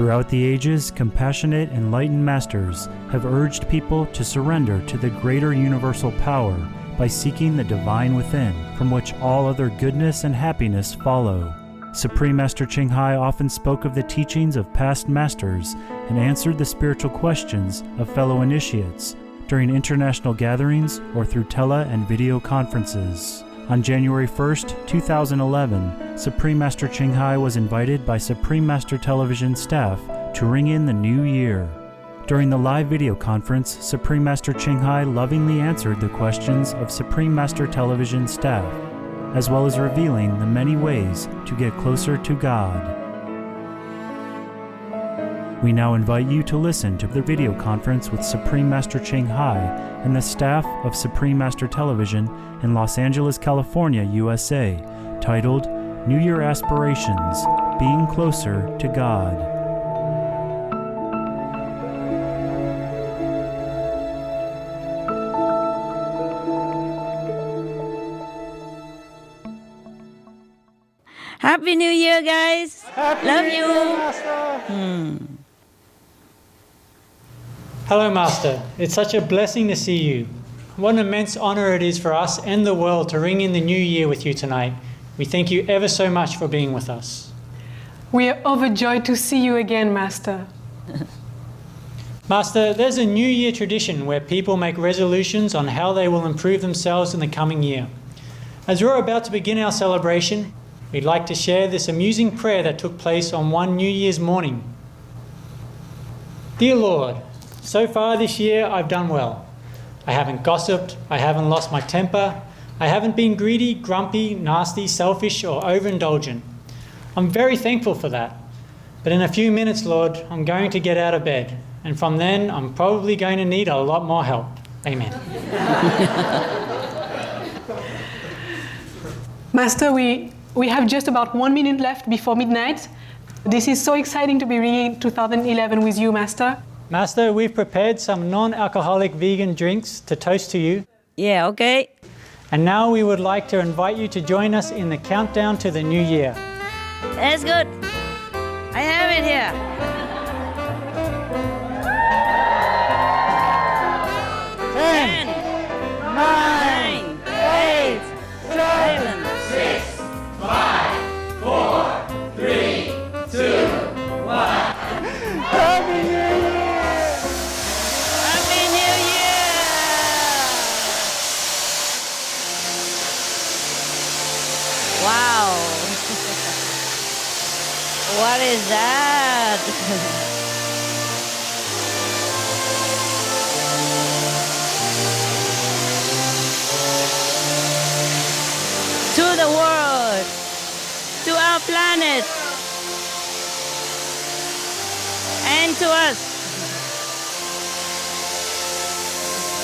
Throughout the ages, compassionate, enlightened masters have urged people to surrender to the greater universal power by seeking the divine within, from which all other goodness and happiness follow. Supreme Master Ching Hai often spoke of the teachings of past masters and answered the spiritual questions of fellow initiates during international gatherings or through tele and video conferences. On January 1st, 2011, Supreme Master Ching Hai was invited by Supreme Master Television staff to ring in the new year. During the live video conference, Supreme Master Ching Hai lovingly answered the questions of Supreme Master Television staff, as well as revealing the many ways to get closer to God. We now invite you to listen to the video conference with Supreme Master Ching Hai and the staff of Supreme Master Television in Los Angeles, California, USA, titled New Year Aspirations, Being Closer to God. Happy New Year, guys! Happy Love New you! Year, Master! Hello, Master. It's such a blessing to see you. What an immense honor it is for us and the world to ring in the new year with you tonight. We thank you ever so much for being with us. We are overjoyed to see you again, Master. Master, there's a New Year tradition where people make resolutions on how they will improve themselves in the coming year. As we're about to begin our celebration, we'd like to share this amusing prayer that took place on one New Year's morning. Dear Lord, so far this year I've done well. I haven't gossiped, I haven't lost my temper, I haven't been greedy, grumpy, nasty, selfish, or overindulgent. I'm very thankful for that. But in a few minutes, Lord, I'm going to get out of bed, and from then I'm probably going to need a lot more help. Amen. Master, we have just about 1 minute left before midnight. This is so exciting to be ringing 2011 with you, Master. Master, we've prepared some non-alcoholic vegan drinks to toast to you. Yeah, okay. And now we would like to invite you to join us in the countdown to the new year. That's good. I have it here. 10, 9, 8, 7, 6, 5, 4, 3, 2, 1. Happy New Year! Happy New Year! Wow. What is that? To the world, to our planet, and to us.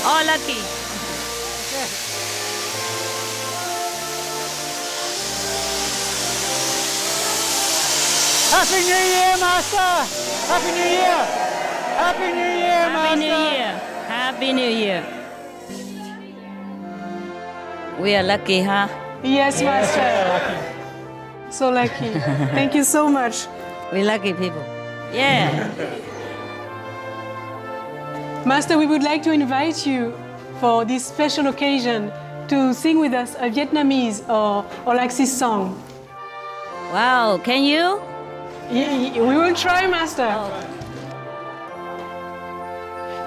All lucky. Happy New Year, Master! Happy New Year! Happy New Year, Master! Happy New Year. Happy New Year. We are lucky, huh? Yes, Master. So lucky. Thank you so much. We lucky people. Yeah. Master, we would like to invite you for this special occasion to sing with us a Vietnamese or Laxis song. Wow, can you? We will try, Master.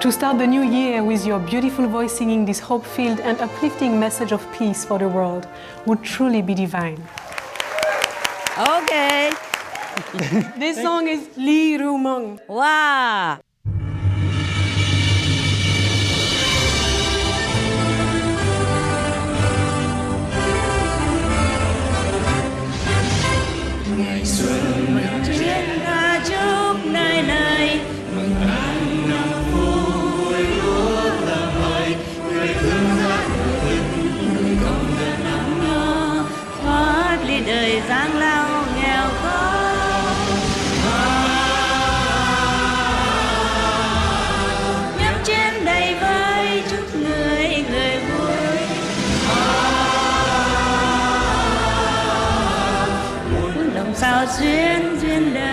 To start the new year with your beautiful voice singing this hope-filled and uplifting message of peace for the world would truly be divine. Okay. This song is Li Ru Mong. Wow. Ngày xuân mình Chuyên ca chúc nơi nơi mừng an năm vui lúa làm hơi người thương gia đình người con dân năm nó thoát ly đời giang lao nghèo khó. Nhắm chén đầy vơi chúc người người vui. Muốn đồng sao duyên duyên đời.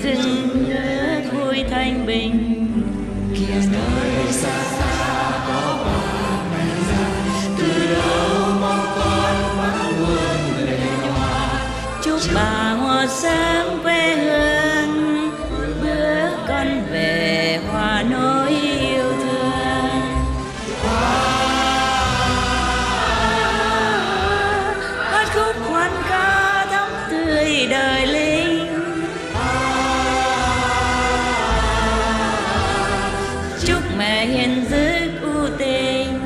rừng vui thanh bình. Kia nơi xa xa có ba mẹ già, từ đâu mong con mắt buồn lệ nhòa. Chúc bà hoa sáng quê hương, bữa con về hòa nỗi yêu thương. Hát khúc hoan ca thắm tươi đời linh. Chúc mẹ hiền dứt u tình,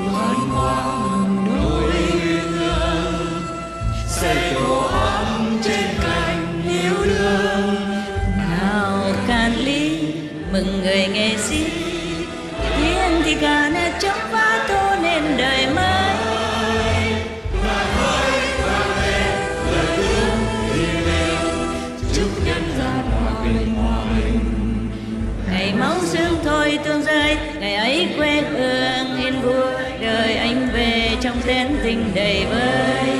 Ngoan ngoãn nỗi thương, xây tổ ấm trên cành yêu đương. nào can ly mừng người nghệ sĩ, tiếng thì ca nét chấm phá tô nên đời mới. Chúc nhân gian hòa bình. Ngày máu xương thôi tương rơi, ngày ấy quê hương yên vui, đời anh về trong tên tình đầy vơi.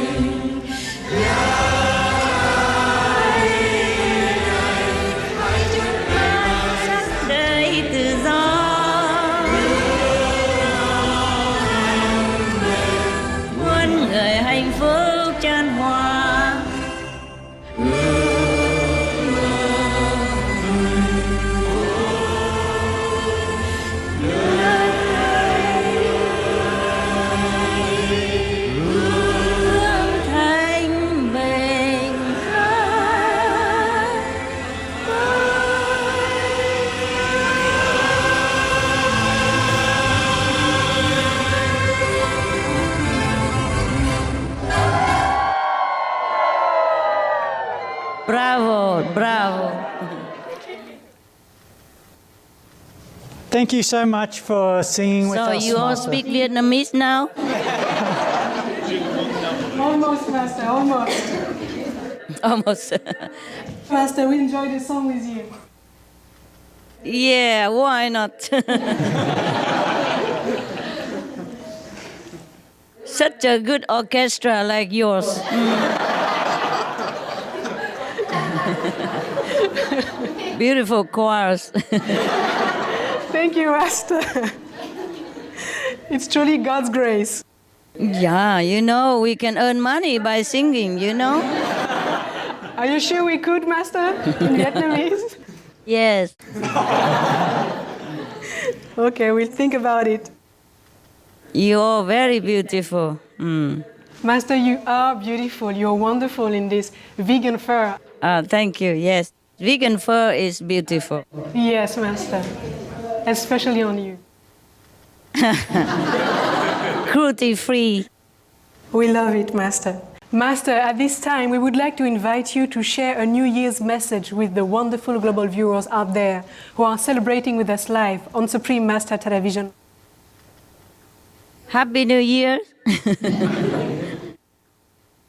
Sắc đời tự do, muôn người hạnh phúc chan hòa. Thanh bình Bravo, bravo. Thank you so much for singing with So us, you all Master. speak Vietnamese now? Almost, Master, almost. Almost. Master, we enjoyed the song with you. Yeah, why not? Such a good orchestra like yours. Beautiful choirs. Thank you, Master. It's truly God's grace. Yeah, you know, we can earn money by singing, you know? Are you sure we could, Master, in Vietnamese? Yes. Okay, we'll think about it. You're very beautiful. Master, you are beautiful. You're wonderful in this vegan fur. Thank you, yes. Vegan fur is beautiful. Yes, Master. Especially on you. Cruelty-free. We love it, Master. Master, at this time, we would like to invite you to share a New Year's message with the wonderful global viewers out there who are celebrating with us live on Supreme Master Television. Happy New Year.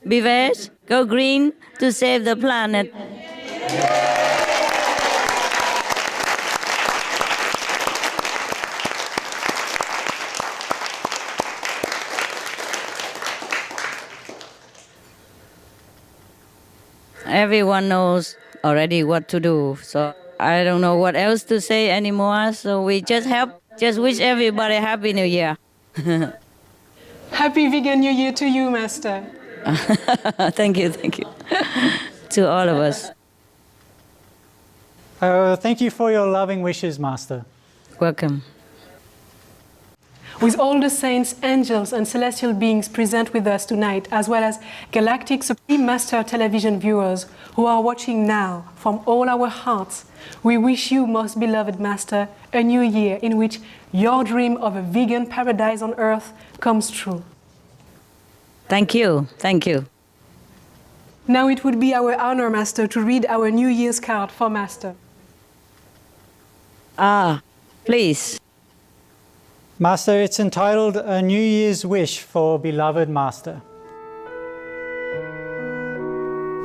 Be veg, go green to save the planet. Everyone knows already what to do, so I don't know what else to say anymore, so we just wish everybody Happy New Year. Happy Vegan New Year to you, Master. Thank you. To all of us. Thank you for your loving wishes, Master. Welcome. With all the saints, angels, and celestial beings present with us tonight, as well as galactic Supreme Master Television viewers who are watching now from all our hearts, we wish you, most beloved Master, a new year in which your dream of a vegan paradise on earth comes true. Thank you. Now it would be our honor, Master, to read our New Year's card for Master. Please. Master, it's entitled A New Year's Wish for Beloved Master.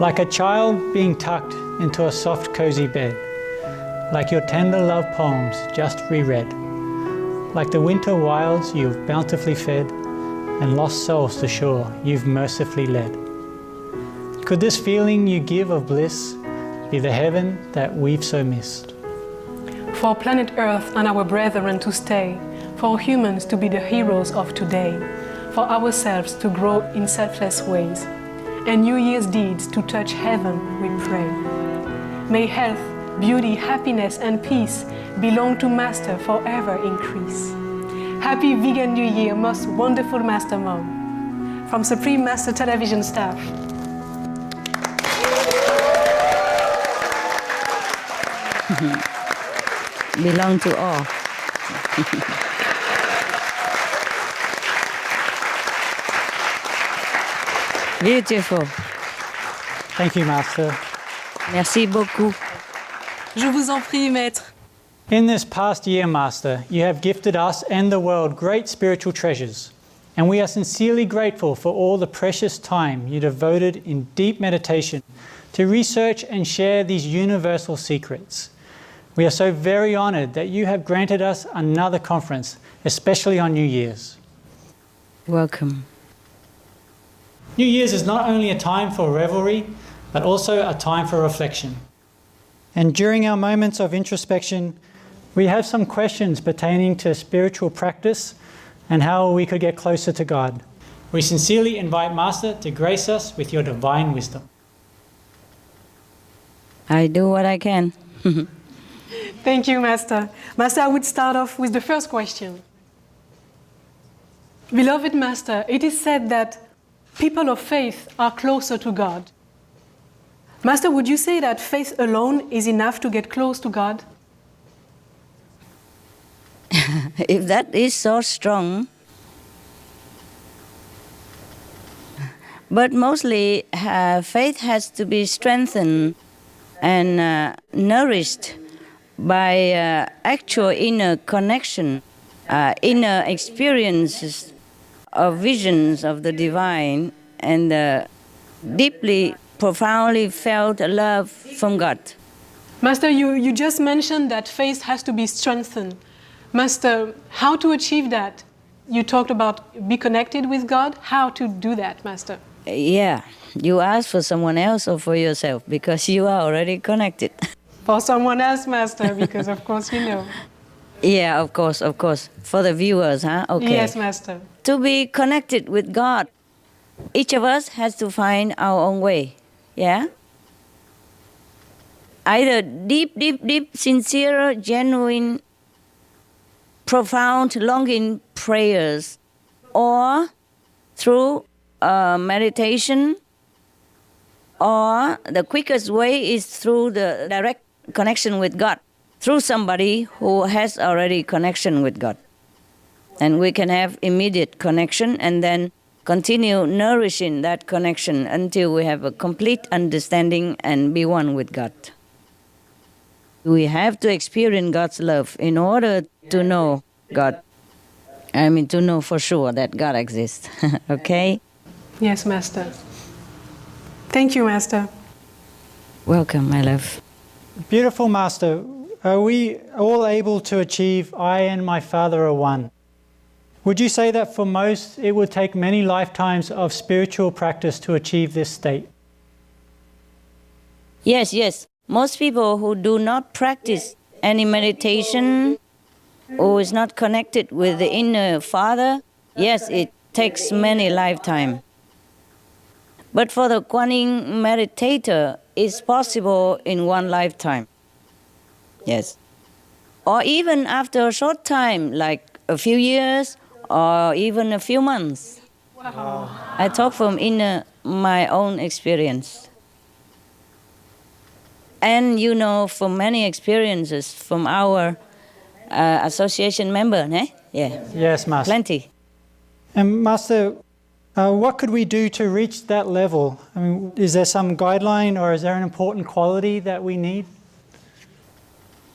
Like a child being tucked into a soft, cozy bed, like your tender love poems just reread, like the winter wilds you've bountifully fed, and lost souls to shore you've mercifully led. Could this feeling you give of bliss be the heaven that we've so missed. For planet Earth and our brethren to stay, for humans to be the heroes of today, for ourselves to grow in selfless ways, and New Year's deeds to touch heaven, we pray. May health, beauty, happiness, and peace belong to Master forever increase. Happy Vegan New Year, most wonderful Master Mom. From Supreme Master Television staff. Belong to all. Beautiful. Thank you, Master. Merci beaucoup. Je vous en prie, Maître. In this past year, Master, you have gifted us and the world great spiritual treasures, and we are sincerely grateful for all the precious time you devoted in deep meditation to research and share these universal secrets. We are so very honored that you have granted us another conference, especially on New Year's. Welcome. New Year's is not only a time for revelry, but also a time for reflection. And during our moments of introspection, we have some questions pertaining to spiritual practice and how we could get closer to God. We sincerely invite Master to grace us with your divine wisdom. I do what I can. Thank you, Master. Master, I would start off with the first question. Beloved Master, it is said that people of faith are closer to God. Master, would you say that faith alone is enough to get close to God? If that is so strong, but mostly faith has to be strengthened and nourished by actual inner connection, inner experiences of visions of the divine and deeply, profoundly felt love from God. Master, you just mentioned that faith has to be strengthened. Master, how to achieve that? You talked about be connected with God. How to do that, Master? Yeah, you ask for someone else or for yourself because you are already connected. For someone else, Master, because of course you know. Yeah, of course. For the viewers, huh? Okay. Yes, Master. To be connected with God, each of us has to find our own way. Yeah? Either deep, sincere, genuine, profound, longing prayers, or through meditation, or the quickest way is through the direct connection with God, through somebody who has already connection with God. And we can have immediate connection and then continue nourishing that connection until we have a complete understanding and be one with God. We have to experience God's love in order to know God. I mean, to know for sure that God exists. Okay? Yes, Master. Thank you, Master. Welcome, my love. Beautiful, Master. Are we all able to achieve I and my Father are one? Would you say that for most it would take many lifetimes of spiritual practice to achieve this state? Yes. Most people who do not practice any meditation, who is not connected with the inner Father, yes, it takes many lifetimes. But for the Kuan Yin meditator, it's possible in one lifetime. Yes. Or even after a short time, like a few years or even a few months. Wow. I talk from my own experience. And you know, from many experiences from our association member, eh? Yeah. Yes, Master. Plenty. And Master, what could we do to reach that level? I mean, is there some guideline or is there an important quality that we need?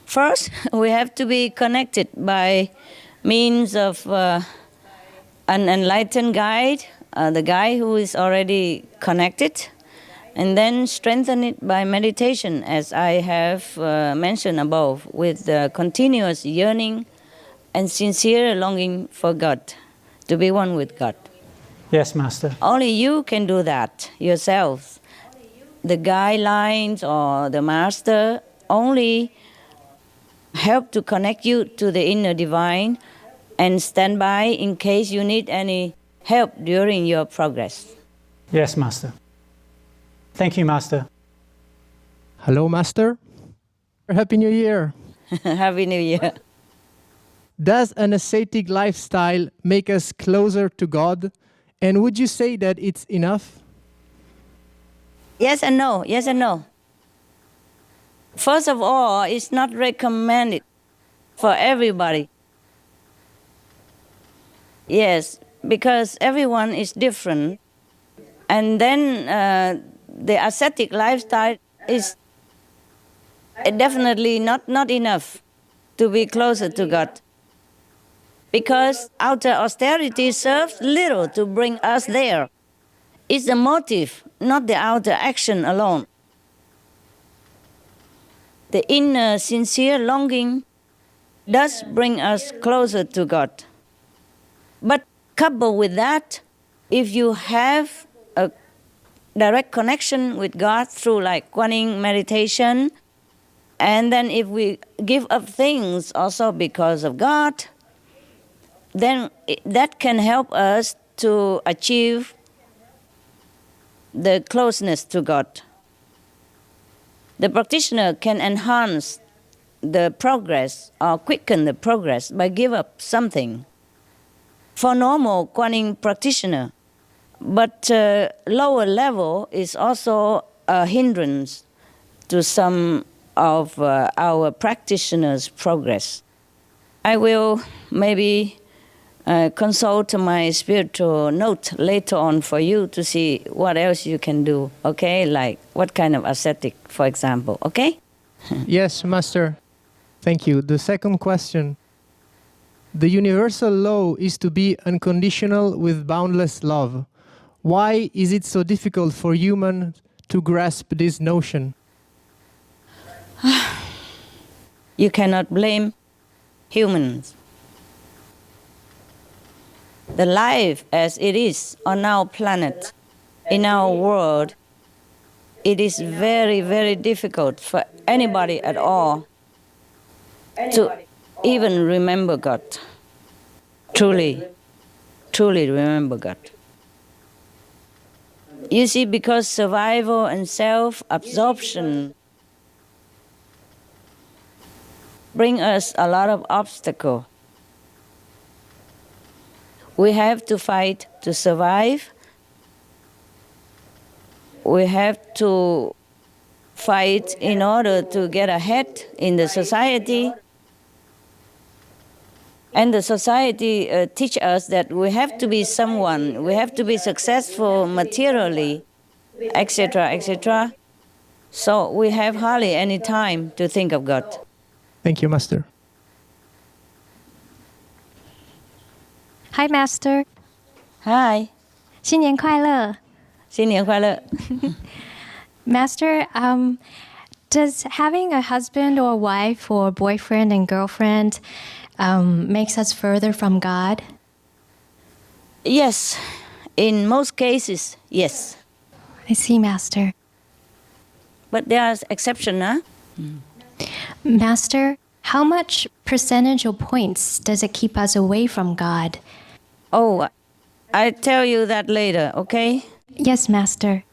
First, we have to be connected by means of an enlightened guide, the guy who is already connected, and then strengthen it by meditation, as I have mentioned above, with continuous yearning and sincere longing for God, to be one with God. Yes, Master. Only you can do that yourself. the guidelines or the master only help to connect you to the inner divine and stand by in case you need any help during your progress. Yes, Master. Thank you, Master. Hello, Master. Happy New Year. Happy New Year. Does an ascetic lifestyle make us closer to God? And would you say that it's enough? Yes and no, yes and no. First of all, it's not recommended for everybody. Yes, because everyone is different. And then the ascetic lifestyle is definitely not enough to be closer to God. Because outer austerity serves little to bring us there. It's the motive, not the outer action alone. The inner sincere longing does bring us closer to God. But coupled with that, if you have a direct connection with God through like Kuan Yin meditation, and then if we give up things also because of God, then that can help us to achieve the closeness to God. The practitioner can enhance the progress or quicken the progress by give up something. For normal Kuan Yin practitioner, but lower level is also a hindrance to some of our practitioners' progress. I will maybe consult my spiritual note later on for you to see what else you can do, okay? Like what kind of ascetic, for example, okay? Yes, Master. Thank you. The second question. The universal law is to be unconditional with boundless love. Why is it so difficult for humans to grasp this notion? You cannot blame humans. The life as it is on our planet, in our world, it is very, very difficult for anybody at all to even remember God. Truly remember God. You see, because survival and self-absorption bring us a lot of obstacles. We have to fight to survive. We have to fight in order to get ahead in the society. And the society teach us that we have to be someone, we have to be successful materially, etc., etc. So we have hardly any time to think of God. Thank you, Master. Hi, Master. Hi. 新年快乐. 新年快乐. Master, does having a husband or wife or boyfriend and girlfriend makes us further from God? Yes. In most cases, yes. I see, Master. But there are exceptions, huh? Master, how much percentage or points does it keep us away from God? Oh, I'll tell you that later, okay? Yes, Master.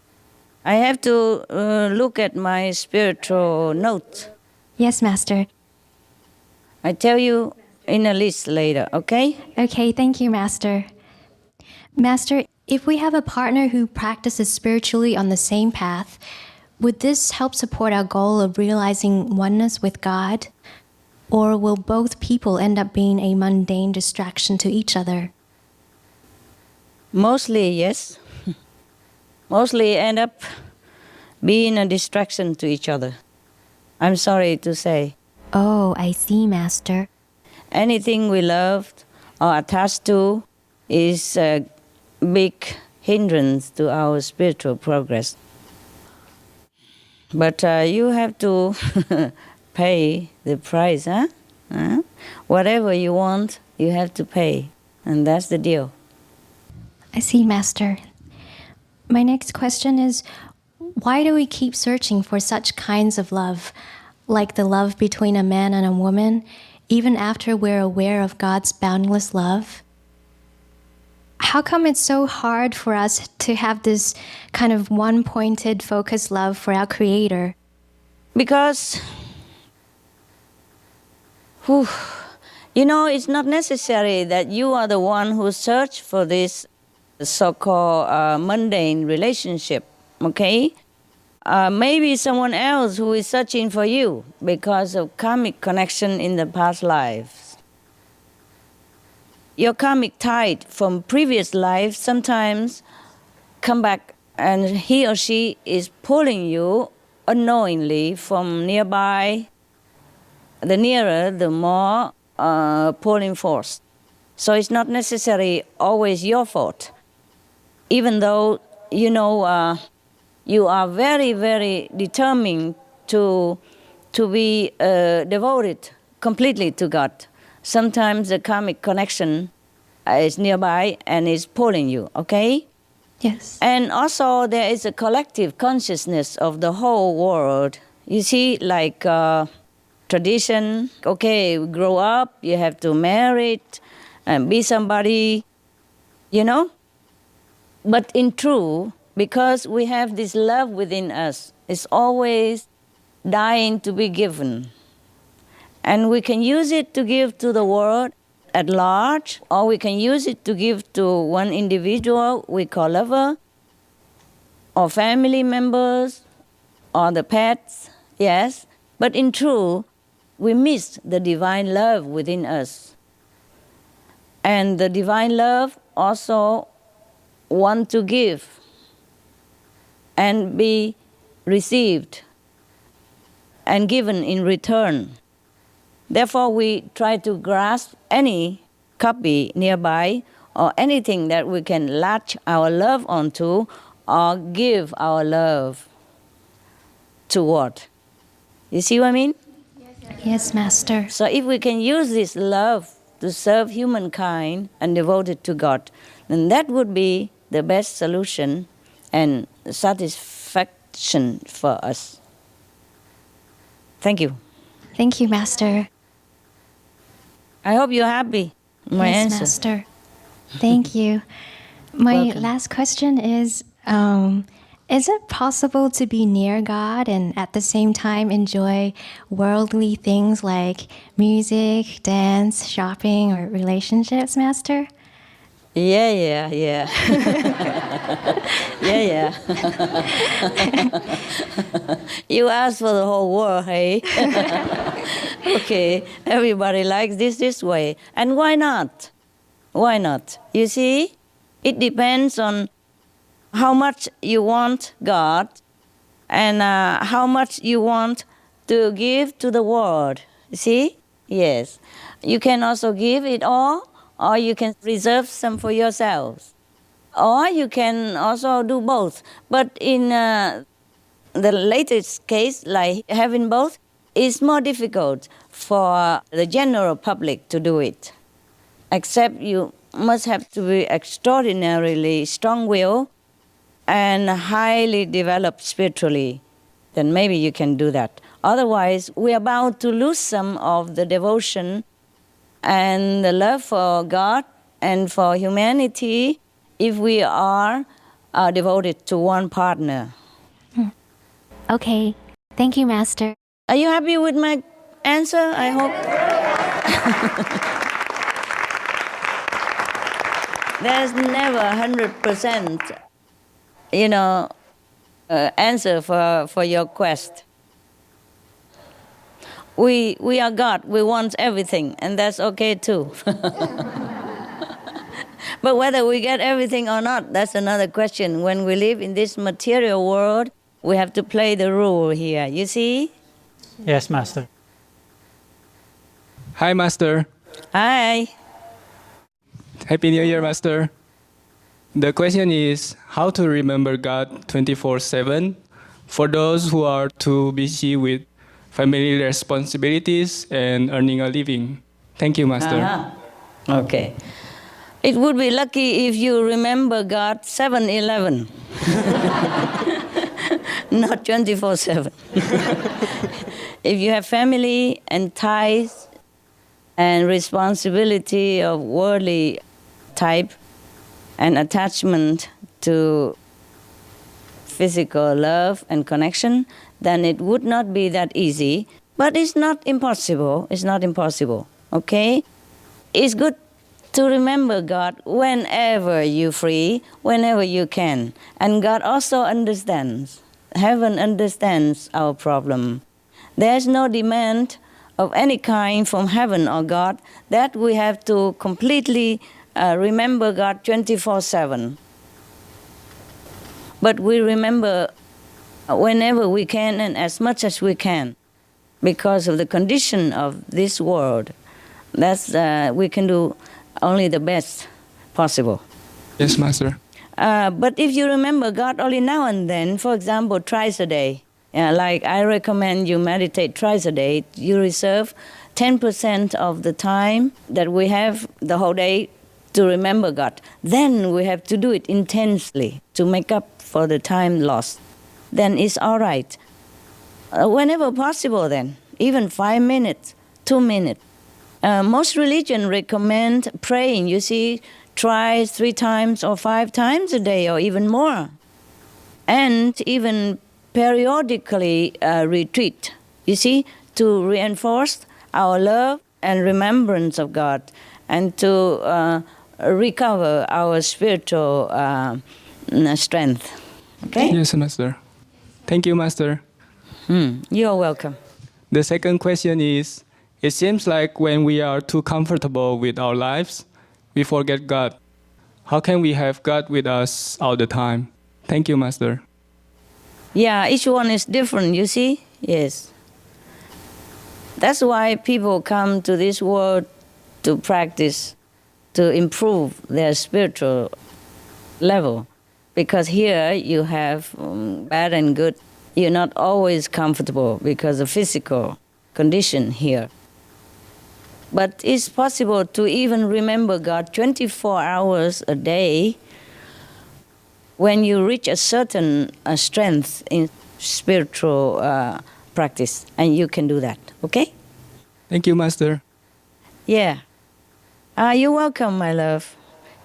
I have to look at my spiritual notes. Yes, Master. I tell you in a list later, okay? Okay, thank you, Master. Master, if we have a partner who practices spiritually on the same path, would this help support our goal of realizing oneness with God? Or will both people end up being a mundane distraction to each other? Mostly, yes. Mostly end up being a distraction to each other. I'm sorry to say. Oh, I see, Master. Anything we loved or attached to is a big hindrance to our spiritual progress. But you have to pay the price, huh? Whatever you want, you have to pay. And that's the deal. I see, Master. My next question is, why do we keep searching for such kinds of love, like the love between a man and a woman, even after we're aware of God's boundless love? How come it's so hard for us to have this kind of one-pointed, focused love for our Creator? Because, it's not necessary that you are the one who search for this so-called mundane relationship, okay? Maybe someone else who is searching for you because of karmic connection in the past lives. Your karmic tide from previous life sometimes come back, and he or she is pulling you unknowingly from nearby. The nearer, the more pulling force. So it's not necessarily always your fault. Even though, you are very, very determined to be devoted completely to God. Sometimes the karmic connection is nearby and is pulling you, okay? Yes. And also there is a collective consciousness of the whole world. You see, like tradition, okay, you grow up, you have to marry and be somebody, But in truth, because we have this love within us, it's always dying to be given. And we can use it to give to the world at large, or we can use it to give to one individual we call lover, or family members, or the pets, yes. But in truth, we miss the divine love within us. And the divine love also want to give and be received and given in return. Therefore, we try to grasp any copy nearby or anything that we can latch our love onto or give our love toward. You see what I mean? Yes, Master. So if we can use this love to serve humankind and devote it to God, then that would be the best solution and satisfaction for us. Thank you. Thank you, Master. I hope you're happy. My Yes, answer. Master. Thank you. My Welcome. last question is it possible to be near God and at the same time enjoy worldly things like music, dance, shopping, or relationships, Master? Yeah. Yeah. You asked for the whole world, hey? Okay, everybody likes this way. And why not? Why not? You see, it depends on how much you want God and how much you want to give to the world. You see? Yes. You can also give it all, or you can reserve some for yourselves. Or you can also do both. But in the latest case, like having both, it's more difficult for the general public to do it. Except you must have to be extraordinarily strong-willed and highly developed spiritually. Then maybe you can do that. Otherwise, we are bound to lose some of the devotion and the love for God and for humanity if we are devoted to one partner. Okay. Thank you, Master. Are you happy with my answer? I hope. There's never 100%, answer for your quest. We are God. We want everything, and that's okay too. But whether we get everything or not, that's another question. When we live in this material world, we have to play the role here. You see? Yes, Master. Hi, Master. Hi. Happy New Year, Master. The question is how to remember God 24/7 for those who are too busy with family responsibilities and earning a living. Thank you, Master. Okay. It would be lucky if you remember God 7-11. not 24/7. If you have family and ties and responsibility of worldly type and attachment to physical love and connection, then it would not be that easy. But it's not impossible. It's not impossible. Okay? It's good to remember God whenever you're free, whenever you can. And God also understands. Heaven understands our problem. There's no demand of any kind from heaven or God that we have to completely remember God 24/7. But we remember whenever we can and as much as we can because of the condition of this world. That's we can do only the best possible. Yes, Master. But if you remember God only now and then, for example, thrice a day, like I recommend you meditate thrice a day, you reserve 10% of the time that we have the whole day to remember God. Then we have to do it intensely to make up for the time lost. Then it's all right. Whenever possible then, even 5 minutes, 2 minutes. Most religions recommend praying, you see, twice, 3 times or 5 times a day or even more. And even periodically retreat, you see, to reinforce our love and remembrance of God and to recover our spiritual strength. Okay? Yes, Master. Thank you, Master. You're welcome. The second question is, it seems like when we are too comfortable with our lives, we forget God. How can we have God with us all the time? Thank you, Master. Yeah, each one is different, you see? Yes. That's why people come to this world to practice, to improve their spiritual level. Because here you have bad and good. You're not always comfortable because of physical condition here. But it's possible to even remember God 24 hours a day when you reach a certain strength in spiritual practice. And you can do that, okay? Thank you, Master. Yeah. You're welcome, my love.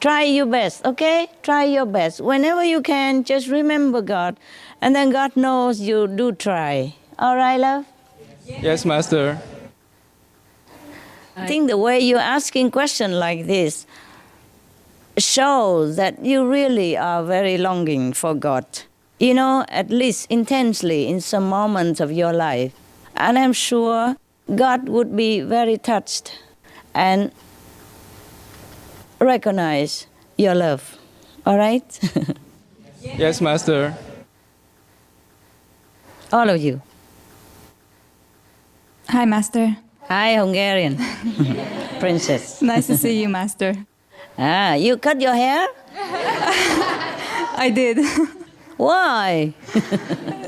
Try your best, okay? Try your best. Whenever you can, just remember God. And then God knows you do try. All right, love? Yes, Master. I think the way you're asking questions like this shows that you really are very longing for God. You know, at least intensely in some moments of your life. And I'm sure God would be very touched and recognize your love. All right? Yes, Master. All of you. Hi, Master. Hi, Hungarian princess. Nice to see you, Master. You cut your hair? I did. Why?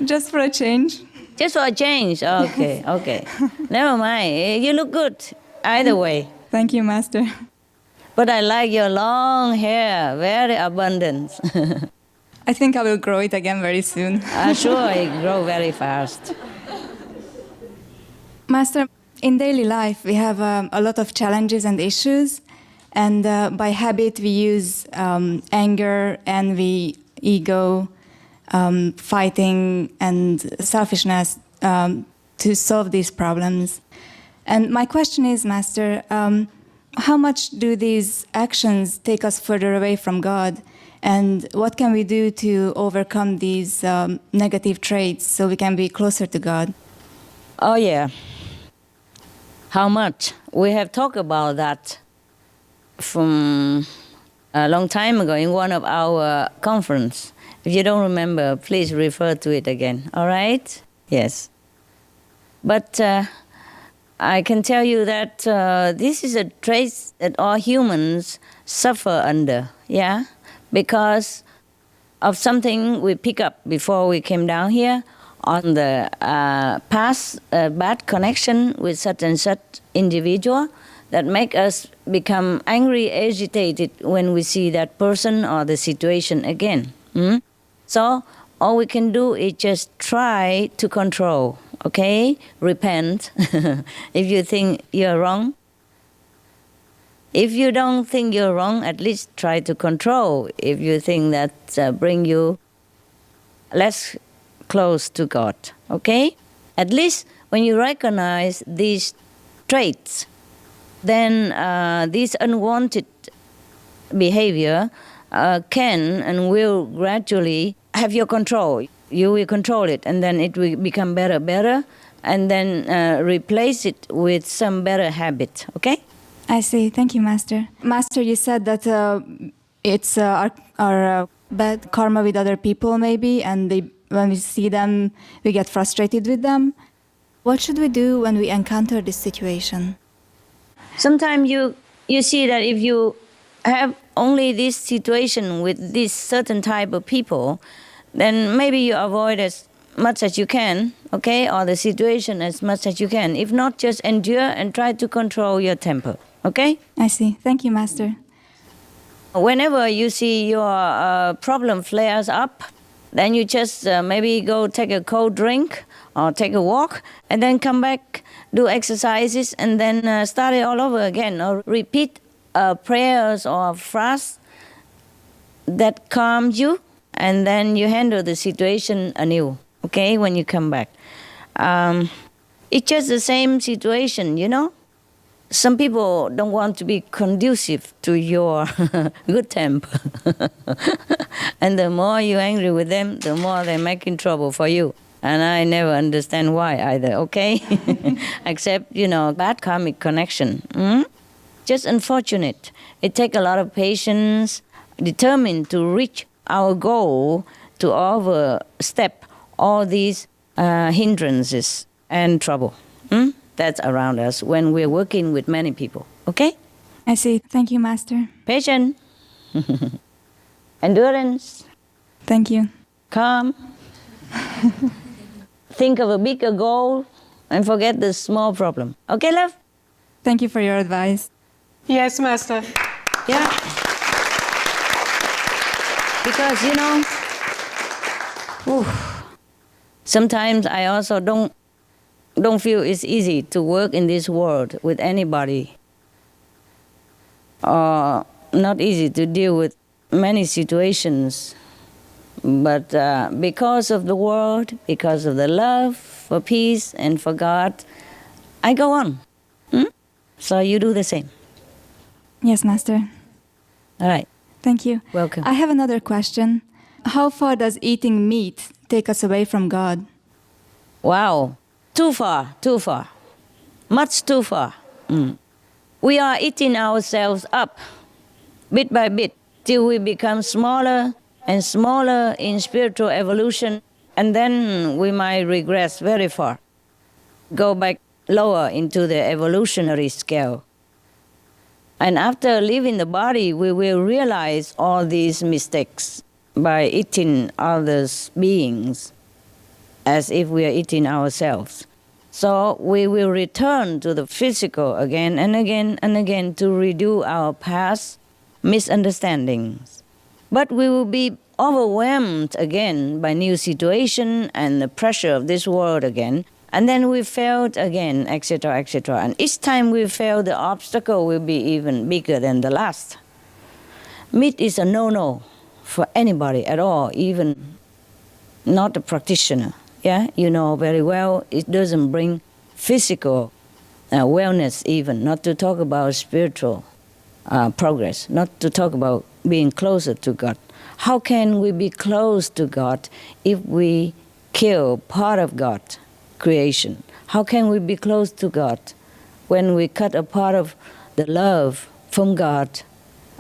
Just for a change. Just for a change. Okay, okay. Never mind. You look good either way. Thank you, Master. But I like your long hair, very abundant. I think I will grow it again very soon. Sure, it grows very fast. Master, in daily life, we have a lot of challenges and issues. And by habit, we use anger, envy, ego, fighting, and selfishness to solve these problems. And my question is, Master, how much do these actions take us further away from God? And what can we do to overcome these negative traits so we can be closer to God? Oh, yeah. How much? We have talked about that from a long time ago in one of our conference. If you don't remember, please refer to it again. All right? Yes. But I can tell you that this is a trait that all humans suffer under, yeah? Because of something we pick up before we came down here on the past bad connection with such and such individual that make us become angry, agitated when we see that person or the situation again. So all we can do is just try to control, okay? Repent if you think you're wrong. If you don't think you're wrong, at least try to control if you think that bring you less close to God, okay? At least when you recognize these traits, then this unwanted behavior can and will gradually have your control. You will control it, and then it will become better, and then replace it with some better habit, okay? I see. Thank you, Master. Master, you said that it's our bad karma with other people, maybe, and when we see them, we get frustrated with them. What should we do when we encounter this situation? Sometimes you see that if you have only this situation with this certain type of people, then maybe you avoid as much as you can, okay, or the situation as much as you can. If not, just endure and try to control your temper, okay? I see. Thank you, Master. Whenever you see your problem flares up, then you just maybe go take a cold drink or take a walk, and then come back, do exercises, and then start it all over again, or repeat prayers or fast that calms you, and then you handle the situation anew, okay, when you come back. It's just the same situation, you know? Some people don't want to be conducive to your good temper. And the more you're angry with them, the more they're making trouble for you. And I never understand why either, okay? Except, bad karmic connection. Just unfortunate. It takes a lot of patience, determined to reach our goal, to overstep all these hindrances and trouble that's around us when we're working with many people, okay? I see. Thank you, Master. Patience. Endurance. Thank you. Calm. Think of a bigger goal and forget the small problem. Okay, love? Thank you for your advice. Yes, Master. Yeah. Because, sometimes I also don't feel it's easy to work in this world with anybody. Or not easy to deal with many situations. But because of the world, because of the love for peace and for God, I go on. So you do the same. Yes, Master. All right. Thank you. Welcome. I have another question. How far does eating meat take us away from God? Wow. Too far. Much too far. We are eating ourselves up, bit by bit, till we become smaller and smaller in spiritual evolution, and then we might regress very far, go back lower into the evolutionary scale. And after leaving the body, we will realize all these mistakes by eating others' beings as if we are eating ourselves. So we will return to the physical again and again and again to redo our past misunderstandings. But we will be overwhelmed again by new situation and the pressure of this world again. And then we failed again, etc., etc. And each time we fail, the obstacle will be even bigger than the last. Meat is a no-no for anybody at all, even not a practitioner. Yeah, you know very well it doesn't bring physical wellness even, not to talk about spiritual progress, not to talk about being closer to God. How can we be close to God if we kill part of God's creation? How can we be close to God when we cut a part of the love from God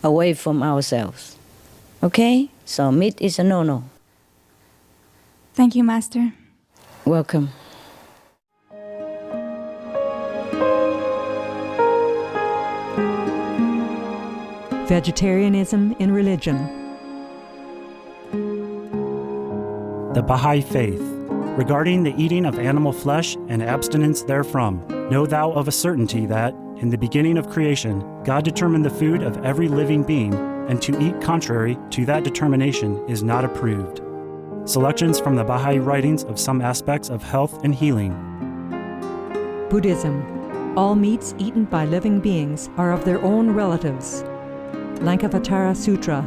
away from ourselves? Okay? So meat is a no-no. Thank you, Master. Welcome. Vegetarianism in religion. The Baha'i Faith. Regarding the eating of animal flesh and abstinence therefrom, know thou of a certainty that, in the beginning of creation, God determined the food of every living being, and to eat contrary to that determination is not approved. Selections from the Baha'i writings of some aspects of health and healing. Buddhism. All meats eaten by living beings are of their own relatives. Lankavatara Sutra.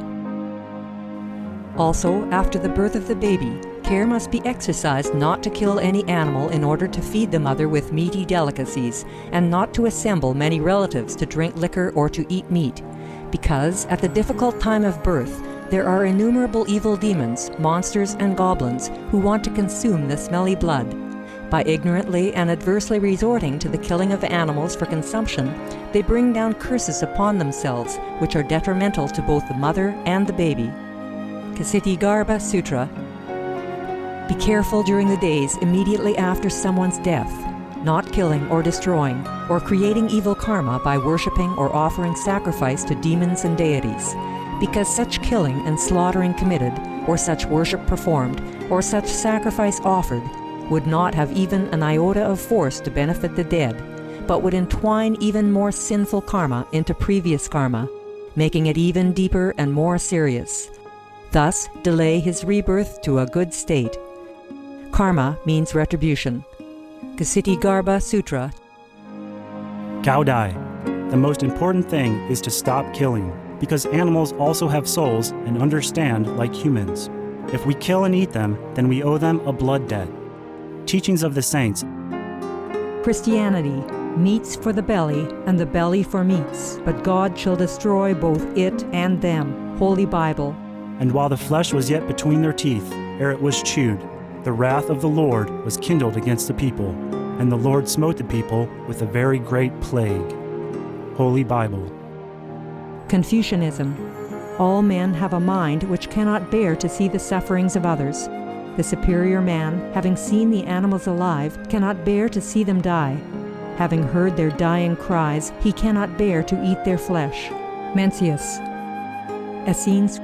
Also, after the birth of the baby, care must be exercised not to kill any animal in order to feed the mother with meaty delicacies, and not to assemble many relatives to drink liquor or to eat meat, because at the difficult time of birth, there are innumerable evil demons, monsters, and goblins who want to consume the smelly blood. By ignorantly and adversely resorting to the killing of animals for consumption, they bring down curses upon themselves, which are detrimental to both the mother and the baby. Ksitigarbha Sutra. Be careful during the days immediately after someone's death, not killing or destroying, or creating evil karma by worshipping or offering sacrifice to demons and deities, because such killing and slaughtering committed, or such worship performed, or such sacrifice offered, would not have even an iota of force to benefit the dead, but would entwine even more sinful karma into previous karma, making it even deeper and more serious. Thus, delay his rebirth to a good state. Karma means retribution. Ksitigarbha Sutra. Gaudai. The most important thing is to stop killing, because animals also have souls and understand like humans. If we kill and eat them, then we owe them a blood debt. Teachings of the Saints. Christianity. Meats for the belly, and the belly for meats, but God shall destroy both it and them. Holy Bible. And while the flesh was yet between their teeth, ere it was chewed, the wrath of the Lord was kindled against the people, and the Lord smote the people with a very great plague. Holy Bible. Confucianism. All men have a mind which cannot bear to see the sufferings of others. The superior man, having seen the animals alive, cannot bear to see them die. Having heard their dying cries, he cannot bear to eat their flesh. Mencius. Essenes.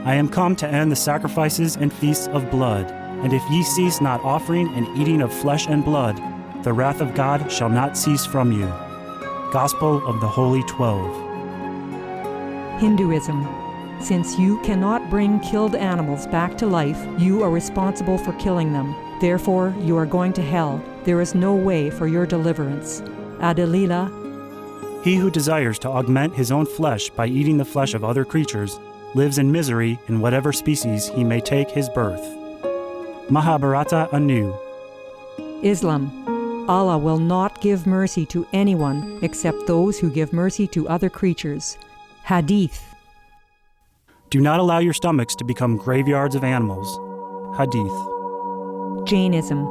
I am come to end the sacrifices and feasts of blood, and if ye cease not offering and eating of flesh and blood, the wrath of God shall not cease from you. Gospel of the Holy 12. Hinduism. Since you cannot bring killed animals back to life, you are responsible for killing them. Therefore, you are going to hell. There is no way for your deliverance. Adalila. He who desires to augment his own flesh by eating the flesh of other creatures lives in misery in whatever species he may take his birth. Mahabharata anew. Islam. Allah will not give mercy to anyone except those who give mercy to other creatures. Hadith. Do not allow your stomachs to become graveyards of animals. Hadith. Jainism.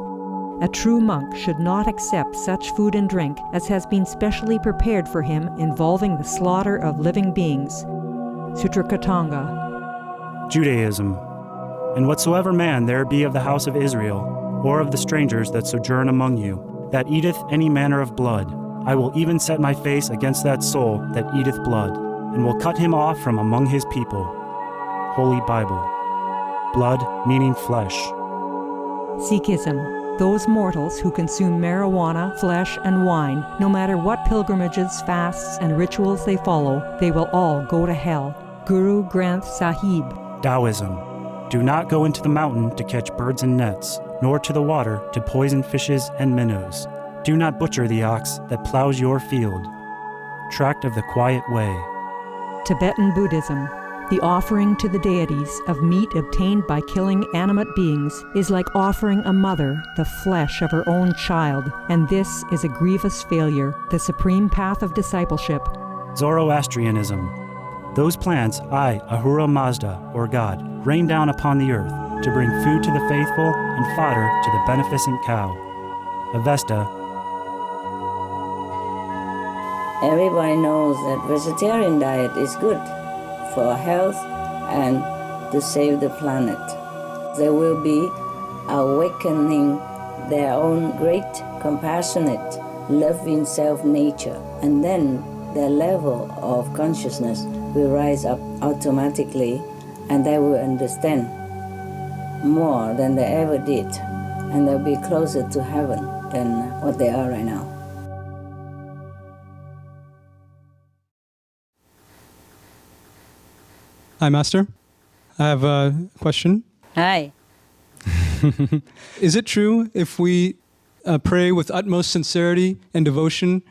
A true monk should not accept such food and drink as has been specially prepared for him involving the slaughter of living beings. Sutrakatanga. Judaism. And whatsoever man there be of the house of Israel, or of the strangers that sojourn among you, that eateth any manner of blood, I will even set my face against that soul that eateth blood, and will cut him off from among his people. Holy Bible. Blood meaning flesh. Sikhism. Those mortals who consume marijuana, flesh, and wine, no matter what pilgrimages, fasts, and rituals they follow, they will all go to hell. Guru Granth Sahib. Taoism. Do not go into the mountain to catch birds and nets, nor to the water to poison fishes and minnows. Do not butcher the ox that plows your field. Tract of the Quiet Way. Tibetan Buddhism. The offering to the deities of meat obtained by killing animate beings is like offering a mother the flesh of her own child, and this is a grievous failure, the supreme path of discipleship. Zoroastrianism. Those plants I, Ahura Mazda, or God, rain down upon the earth to bring food to the faithful and fodder to the beneficent cow. Avesta. Everybody knows that vegetarian diet is good for health and to save the planet. They will be awakening their own great, compassionate, loving self-nature, and then their level of consciousness will rise up automatically, and they will understand more than they ever did, and they'll be closer to heaven than what they are right now. Hi, Master. I have a question. Hi. Is it true if we pray with utmost sincerity and devotion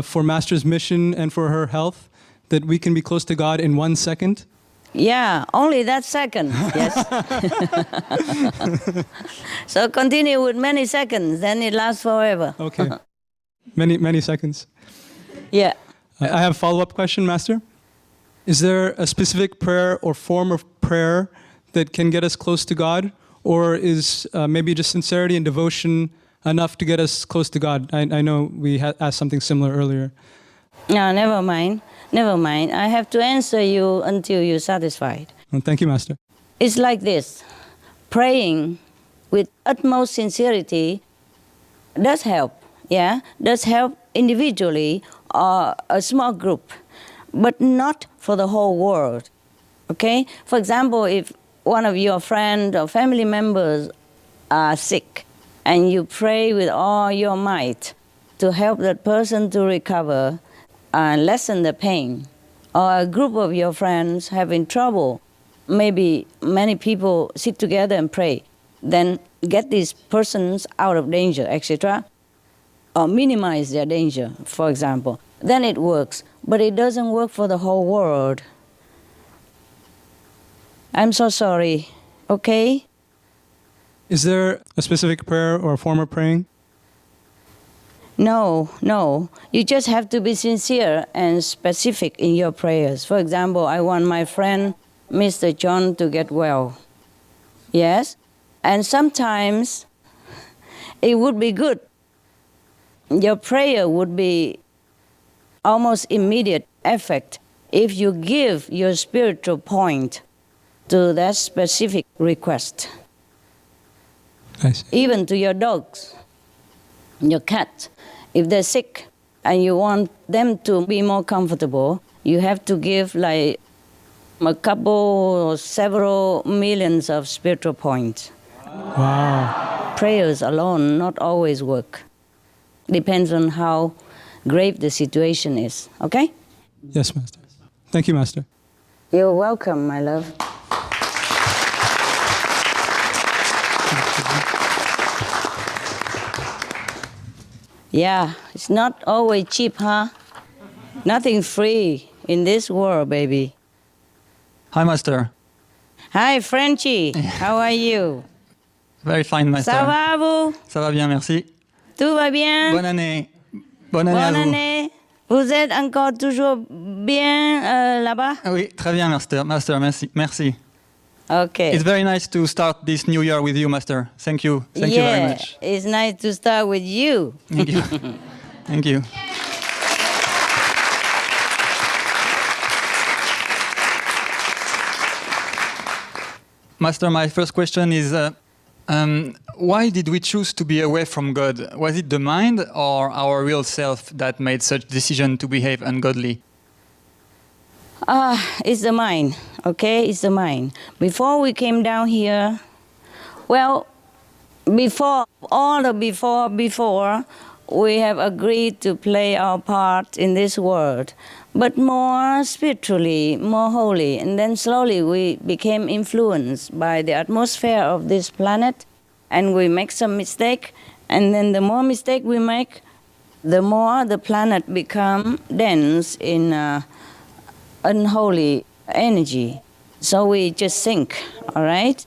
for Master's mission and for her health, that we can be close to God in 1 second? Yeah, only that second, yes. So continue with many seconds, then it lasts forever. Okay. Many seconds. Yeah. I have a follow-up question, Master. Is there a specific prayer or form of prayer that can get us close to God? Or is maybe just sincerity and devotion enough to get us close to God? I know we asked something similar earlier. No, never mind. Never mind. I have to answer you until you're satisfied. Well, thank you, Master. It's like this. Praying with utmost sincerity does help, yeah? Does help individually or a small group, but not for the whole world, okay? For example, if one of your friends or family members are sick and you pray with all your might to help that person to recover and lessen the pain, or a group of your friends having trouble, maybe many people sit together and pray, then get these persons out of danger, etc., or minimize their danger, for example, then it works. But it doesn't work for the whole world. I'm so sorry, okay? Is there a specific prayer or a form of praying? No. You just have to be sincere and specific in your prayers. For example, I want my friend, Mr. John, to get well. Yes? And sometimes it would be good. Your prayer would be almost immediate effect if you give your spiritual point to that specific request. I see. Even to your dogs, your cat. If they're sick and you want them to be more comfortable, you have to give like a couple or several millions of spiritual points. Wow. Prayers alone not always work. Depends on how grave the situation is, okay? Yes, Master. Thank you, Master. You're welcome, my love. Yeah, it's not always cheap, huh? Nothing free in this world, baby. Hi, Master. Hi, Frenchie. How are you? Very fine, Master. Ça va, vous? Ça va bien, merci. Tout va bien? Bonne année. Bonne année à vous. Année. Vous êtes encore toujours bien là-bas? Oui, très bien, Master. Master, merci. Okay. It's very nice to start this new year with you, Master. Thank you. Thank you very much. It's nice to start with you. Thank you. Thank you. Master, my first question is, why did we choose to be away from God? Was it the mind or our real self that made such decision to behave ungodly? It's the mind, okay? It's the mind. Before we came down here, well, before, we have agreed to play our part in this world, but more spiritually, more holy. And then slowly we became influenced by the atmosphere of this planet, and we make some mistake. And then the more mistake we make, the more the planet become dense in unholy energy. So we just sink, all right?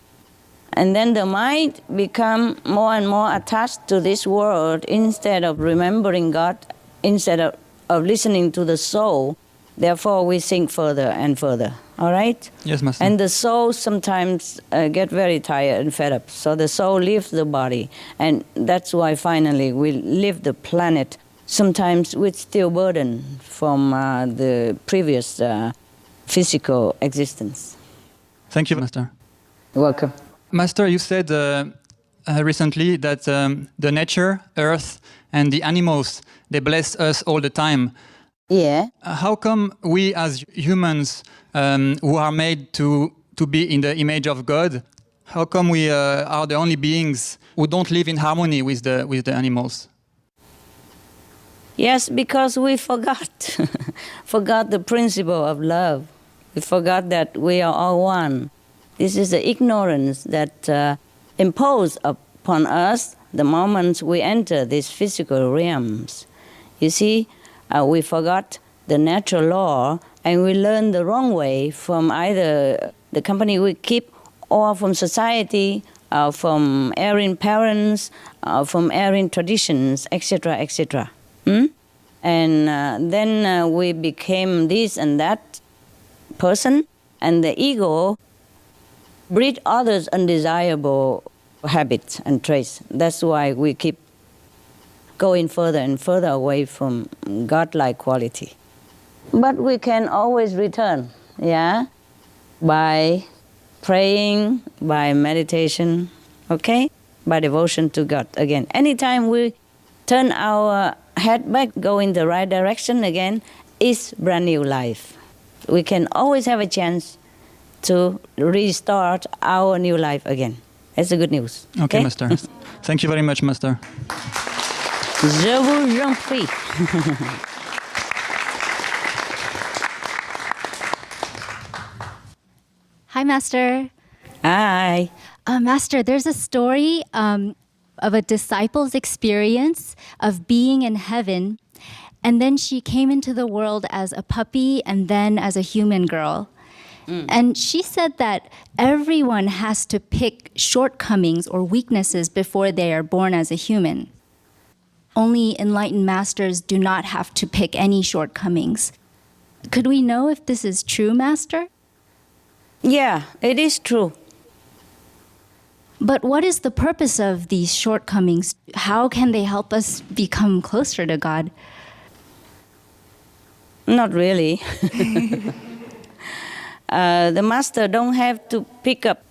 And then the mind become more and more attached to this world instead of remembering God, instead of listening to the soul. Therefore, we sink further and further, all right? Yes, Master. And the soul sometimes get very tired and fed up. So the soul leaves the body. And that's why finally we leave the planet, sometimes with still burden from the previous physical existence. Thank you, Master. You're welcome. Master, you said recently that the nature, earth, and the animals, they bless us all the time. Yeah. How come we as humans who are made to be in the image of God, how come we are the only beings who don't live in harmony with the animals? Yes, because we forgot. Forgot the principle of love. We forgot that we are all one. This is the ignorance that imposed upon us the moment we enter these physical realms. You see, we forgot the natural law and we learn the wrong way from either the company we keep or from society, from erring parents, from erring traditions, etc., etc. And then we became this and that person, and the ego breed others undesirable habits and traits. That's why we keep going further and further away from godlike quality. But we can always return, yeah, by praying, by meditation, okay, by devotion to God again. Anytime we turn our head back, go in the right direction again, it's brand new life. We can always have a chance to restart our new life again. That's the good news. Okay, Master. Thank you very much, Master. Je vous en prie. Hi, Master. Hi. Master, there's a story of a disciple's experience of being in heaven, and then she came into the world as a puppy and then as a human girl. And she said that everyone has to pick shortcomings or weaknesses before they are born as a human. Only enlightened masters do not have to pick any shortcomings. Could we know if this is true, Master? Yeah, it is true. But what is the purpose of these shortcomings? How can they help us become closer to God? Not really. The master don't have to pick up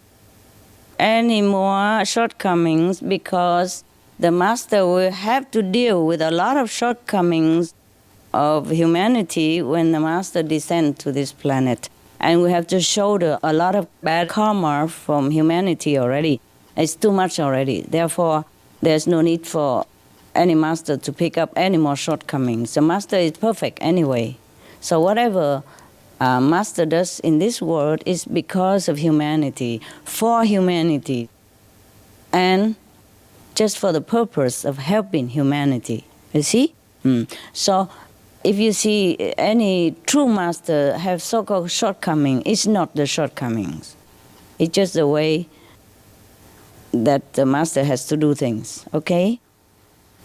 any more shortcomings because the master will have to deal with a lot of shortcomings of humanity when the master descends to this planet. And we have to shoulder a lot of bad karma from humanity already. It's too much already. Therefore, there's no need for any master to pick up any more shortcomings. The master is perfect anyway. So whatever master does in this world is because of humanity, for humanity, and just for the purpose of helping humanity. You see? So if you see any true master have so-called shortcomings, it's not the shortcomings. It's just the way that the master has to do things, okay?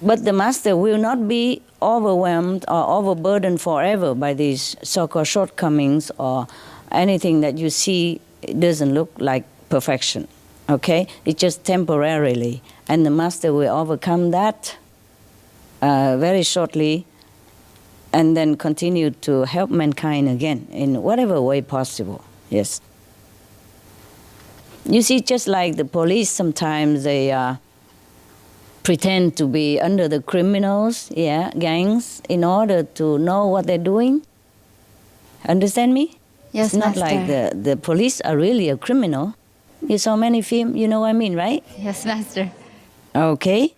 But the master will not be overwhelmed or overburdened forever by these so-called shortcomings or anything that you see doesn't look like perfection, okay? It's just temporarily. And the master will overcome that very shortly and then continue to help mankind again in whatever way possible, yes. You see, just like the police, sometimes they pretend to be under the criminals, gangs, in order to know what they're doing. Understand me? Yes, it's not Master. like the police are really a criminal. You saw many films, you know what I mean, right? Yes, Master. Okay.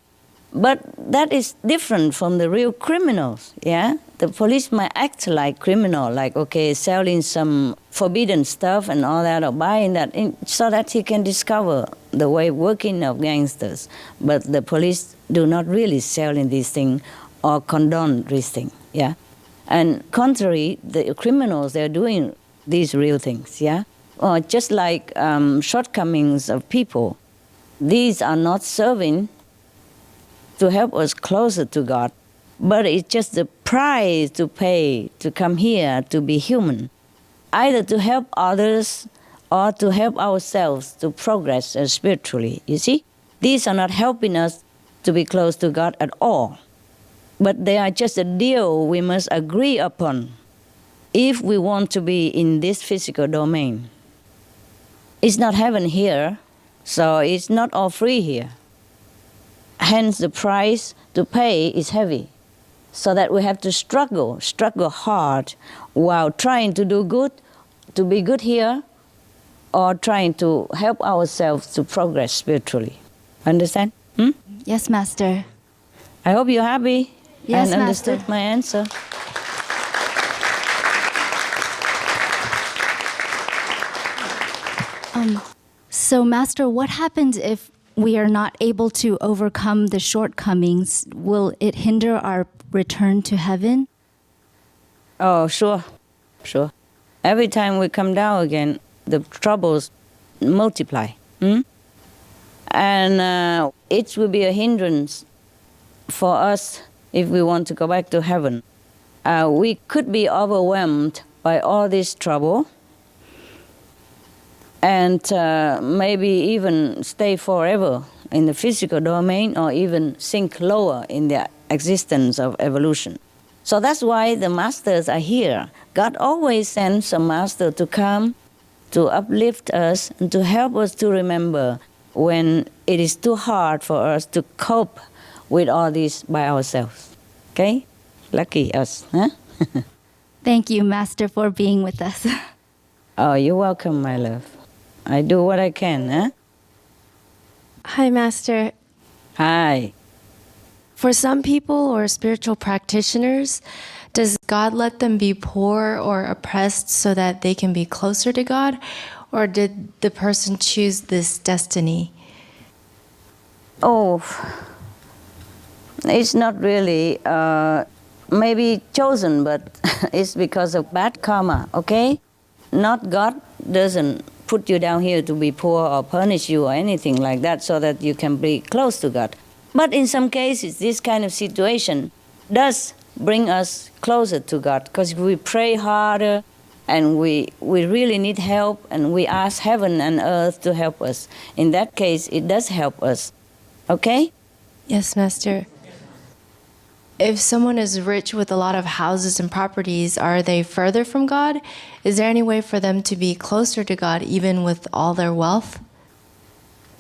But that is different from the real criminals, yeah? The police might act like criminal, like, okay, selling some forbidden stuff and all that, or buying that, so that he can discover the way working of gangsters. But the police do not really sell in these things or condone these things, yeah? And contrary, the criminals, they're doing these real things, yeah? Or just like shortcomings of people, these are not serving to help us closer to God, but it's just the price to pay to come here to be human, either to help others or to help ourselves to progress spiritually, you see? These are not helping us to be close to God at all, but they are just a deal we must agree upon if we want to be in this physical domain. It's not heaven here, so it's not all free here. Hence, the price to pay is heavy, so that we have to struggle hard while trying to do good, to be good here, or trying to help ourselves to progress spiritually. Understand? Yes, Master. I hope you're happy Yes, and Master. understood my answer. So, Master, what happens if we are not able to overcome the shortcomings, will it hinder our return to heaven? Oh, sure. Every time we come down again, the troubles multiply. And it will be a hindrance for us if we want to go back to heaven. We could be overwhelmed by all this trouble and maybe even stay forever in the physical domain or even sink lower in the existence of evolution. So that's why the masters are here. God always sends some master to come to uplift us and to help us to remember when it is too hard for us to cope with all this by ourselves. Okay? Lucky us, huh? Thank you, Master, for being with us. Oh, you're welcome, my love. I do what I can, huh? Hi, Master. Hi. For some people or spiritual practitioners, does God let them be poor or oppressed so that they can be closer to God? Or did the person choose this destiny? Oh, it's not really maybe chosen, but it's because of bad karma, okay? Not God doesn't put you down here to be poor or punish you or anything like that so that you can be close to God. But in some cases, this kind of situation does bring us closer to God because we pray harder and we really need help and we ask heaven and earth to help us. In that case, it does help us. Okay? Yes, Master. If someone is rich with a lot of houses and properties, are they further from God? Is there any way for them to be closer to God even with all their wealth?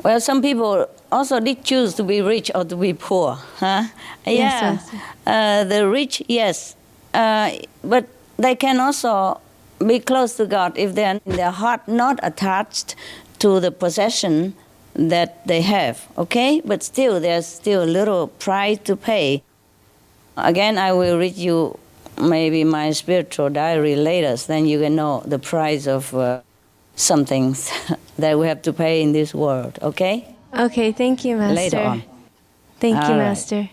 Well, some people also did choose to be rich or to be poor. Huh? Yes, yeah, the rich, yes. But they can also be close to God if they are in their heart not attached to the possession that they have, okay? But still, there's still a little price to pay. Again, I will read you maybe my spiritual diary later, so then you can know the price of some things that we have to pay in this world, okay? Okay, thank you, Master. Later on. Thank you, All right. Master.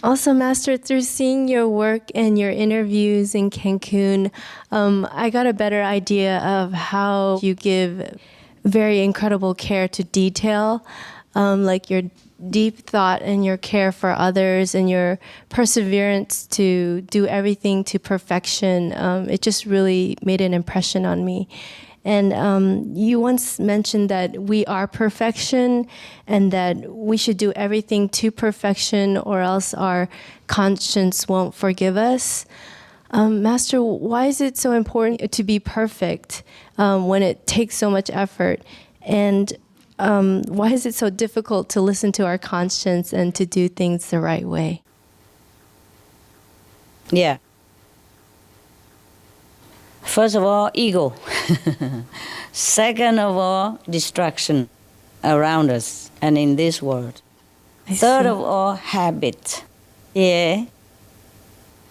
Also, Master, through seeing your work and your interviews in Cancun, I got a better idea of how you give very incredible care to detail, like your deep thought and your care for others and your perseverance to do everything to perfection. It just really made an impression on me. And you once mentioned that we are perfection and that we should do everything to perfection or else our conscience won't forgive us. Master, why is it so important to be perfect when it takes so much effort? And why is it so difficult to listen to our conscience and to do things the right way? Yeah. First of all, ego. Second of all, distraction around us and in this world. Third of all, habit. Yeah.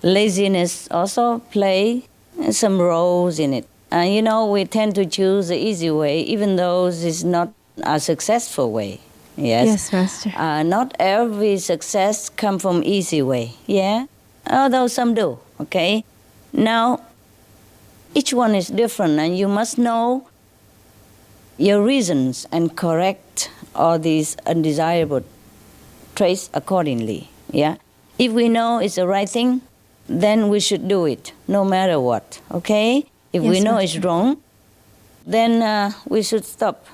Laziness also play some roles in it. You know, we tend to choose the easy way, even though this is not a successful way. Yes. Yes, Master. Not every success comes from easy way. Yeah. Although some do. Okay. Now, each one is different, and you must know your reasons and correct all these undesirable traits accordingly. Yeah. If we know it's the right thing, then we should do it, no matter what. Okay. If Yes, we know Master. it's wrong, then we should stop.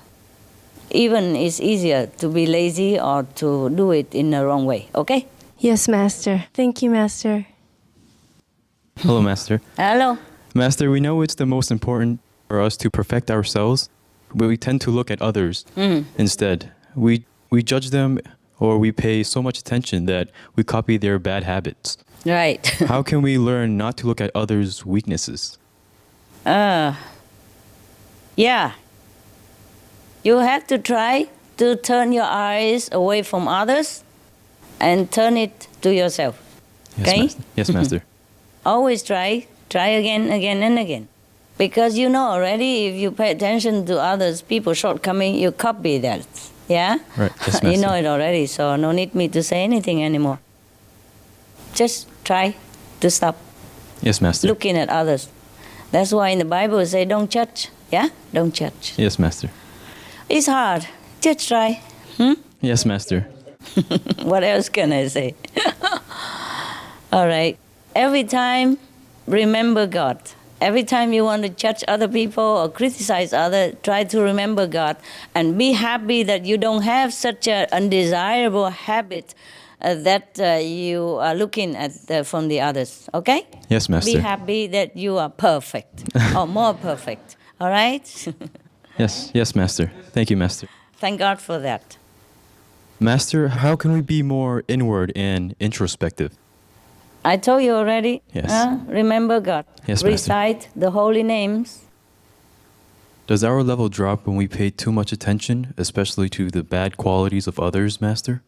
Even it's easier to be lazy or to do it in the wrong way. Okay. Yes, Master. Thank you, Master. Hello, Master. Hello. Master, we know it's the most important for us to perfect ourselves, but we tend to look at others instead. We judge them or we pay so much attention that we copy their bad habits. Right. How can we learn not to look at others' weaknesses? Yeah. You have to try to turn your eyes away from others and turn it to yourself. Yes, Okay? Master. Yes, Master. Always try again and again. Because you know already if you pay attention to others' people's shortcoming, you copy that. Right. Yes, Master. You know it already, so no need me to say anything anymore. Just try to stop Yes, Master. looking at others. That's why in the Bible it says don't judge. Yeah? Don't judge. Yes, Master. It's hard. Just try. Yes, Master. What else can I say? All right. Every time, remember God. Every time you want to judge other people or criticize others, try to remember God and be happy that you don't have such an undesirable habit that you are looking at from the others. Okay? Yes, Master. Be happy that you are perfect or more perfect. All right? Yes, Master. Thank you, Master. Thank God for that. Master, how can we be more inward and introspective? I told you already. Yes. Remember God. Yes, Master. Recite the holy names. Does our level drop when we pay too much attention, especially to the bad qualities of others, Master?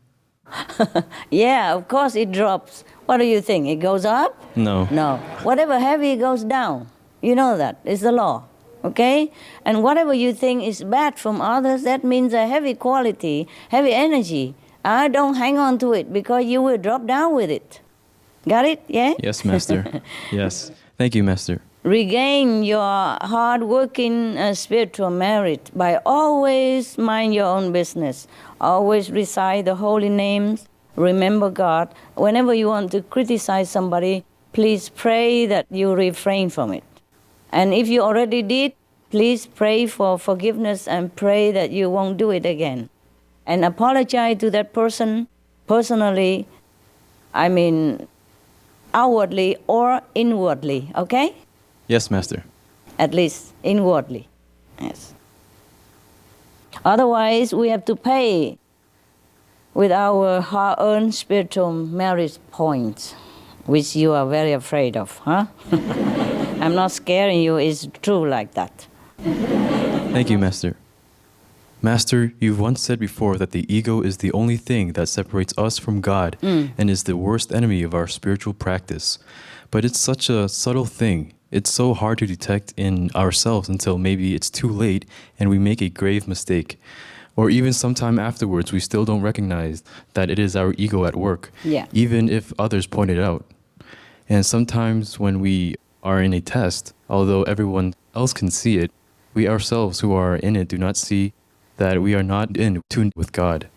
Yeah, of course it drops. What do you think? It goes up? No. No. Whatever heavy goes down. You know that. It's the law. Okay? And whatever you think is bad from others, that means a heavy quality, heavy energy. Don't hang on to it because you will drop down with it. Got it? Yeah? Yes, Master. Yes. Thank you, Master. Regain your hard-working spiritual merit by always mind your own business. Always recite the holy names. Remember God. Whenever you want to criticize somebody, please pray that you refrain from it. And if you already did, please pray for forgiveness and pray that you won't do it again. And apologize to that person personally, outwardly or inwardly, okay? Yes, Master. At least inwardly, yes. Otherwise, we have to pay with our hard-earned spiritual merit points, which you are very afraid of, huh? I'm not scaring you, it's true like that. Thank you, Master. Master, you've once said before that the ego is the only thing that separates us from God and is the worst enemy of our spiritual practice. But it's such a subtle thing. It's so hard to detect in ourselves until maybe it's too late and we make a grave mistake. Or even sometime afterwards, we still don't recognize that it is our ego at work, even if others point it out. And sometimes when we are in a test, although everyone else can see it, we ourselves who are in it do not see that we are not in tune with God.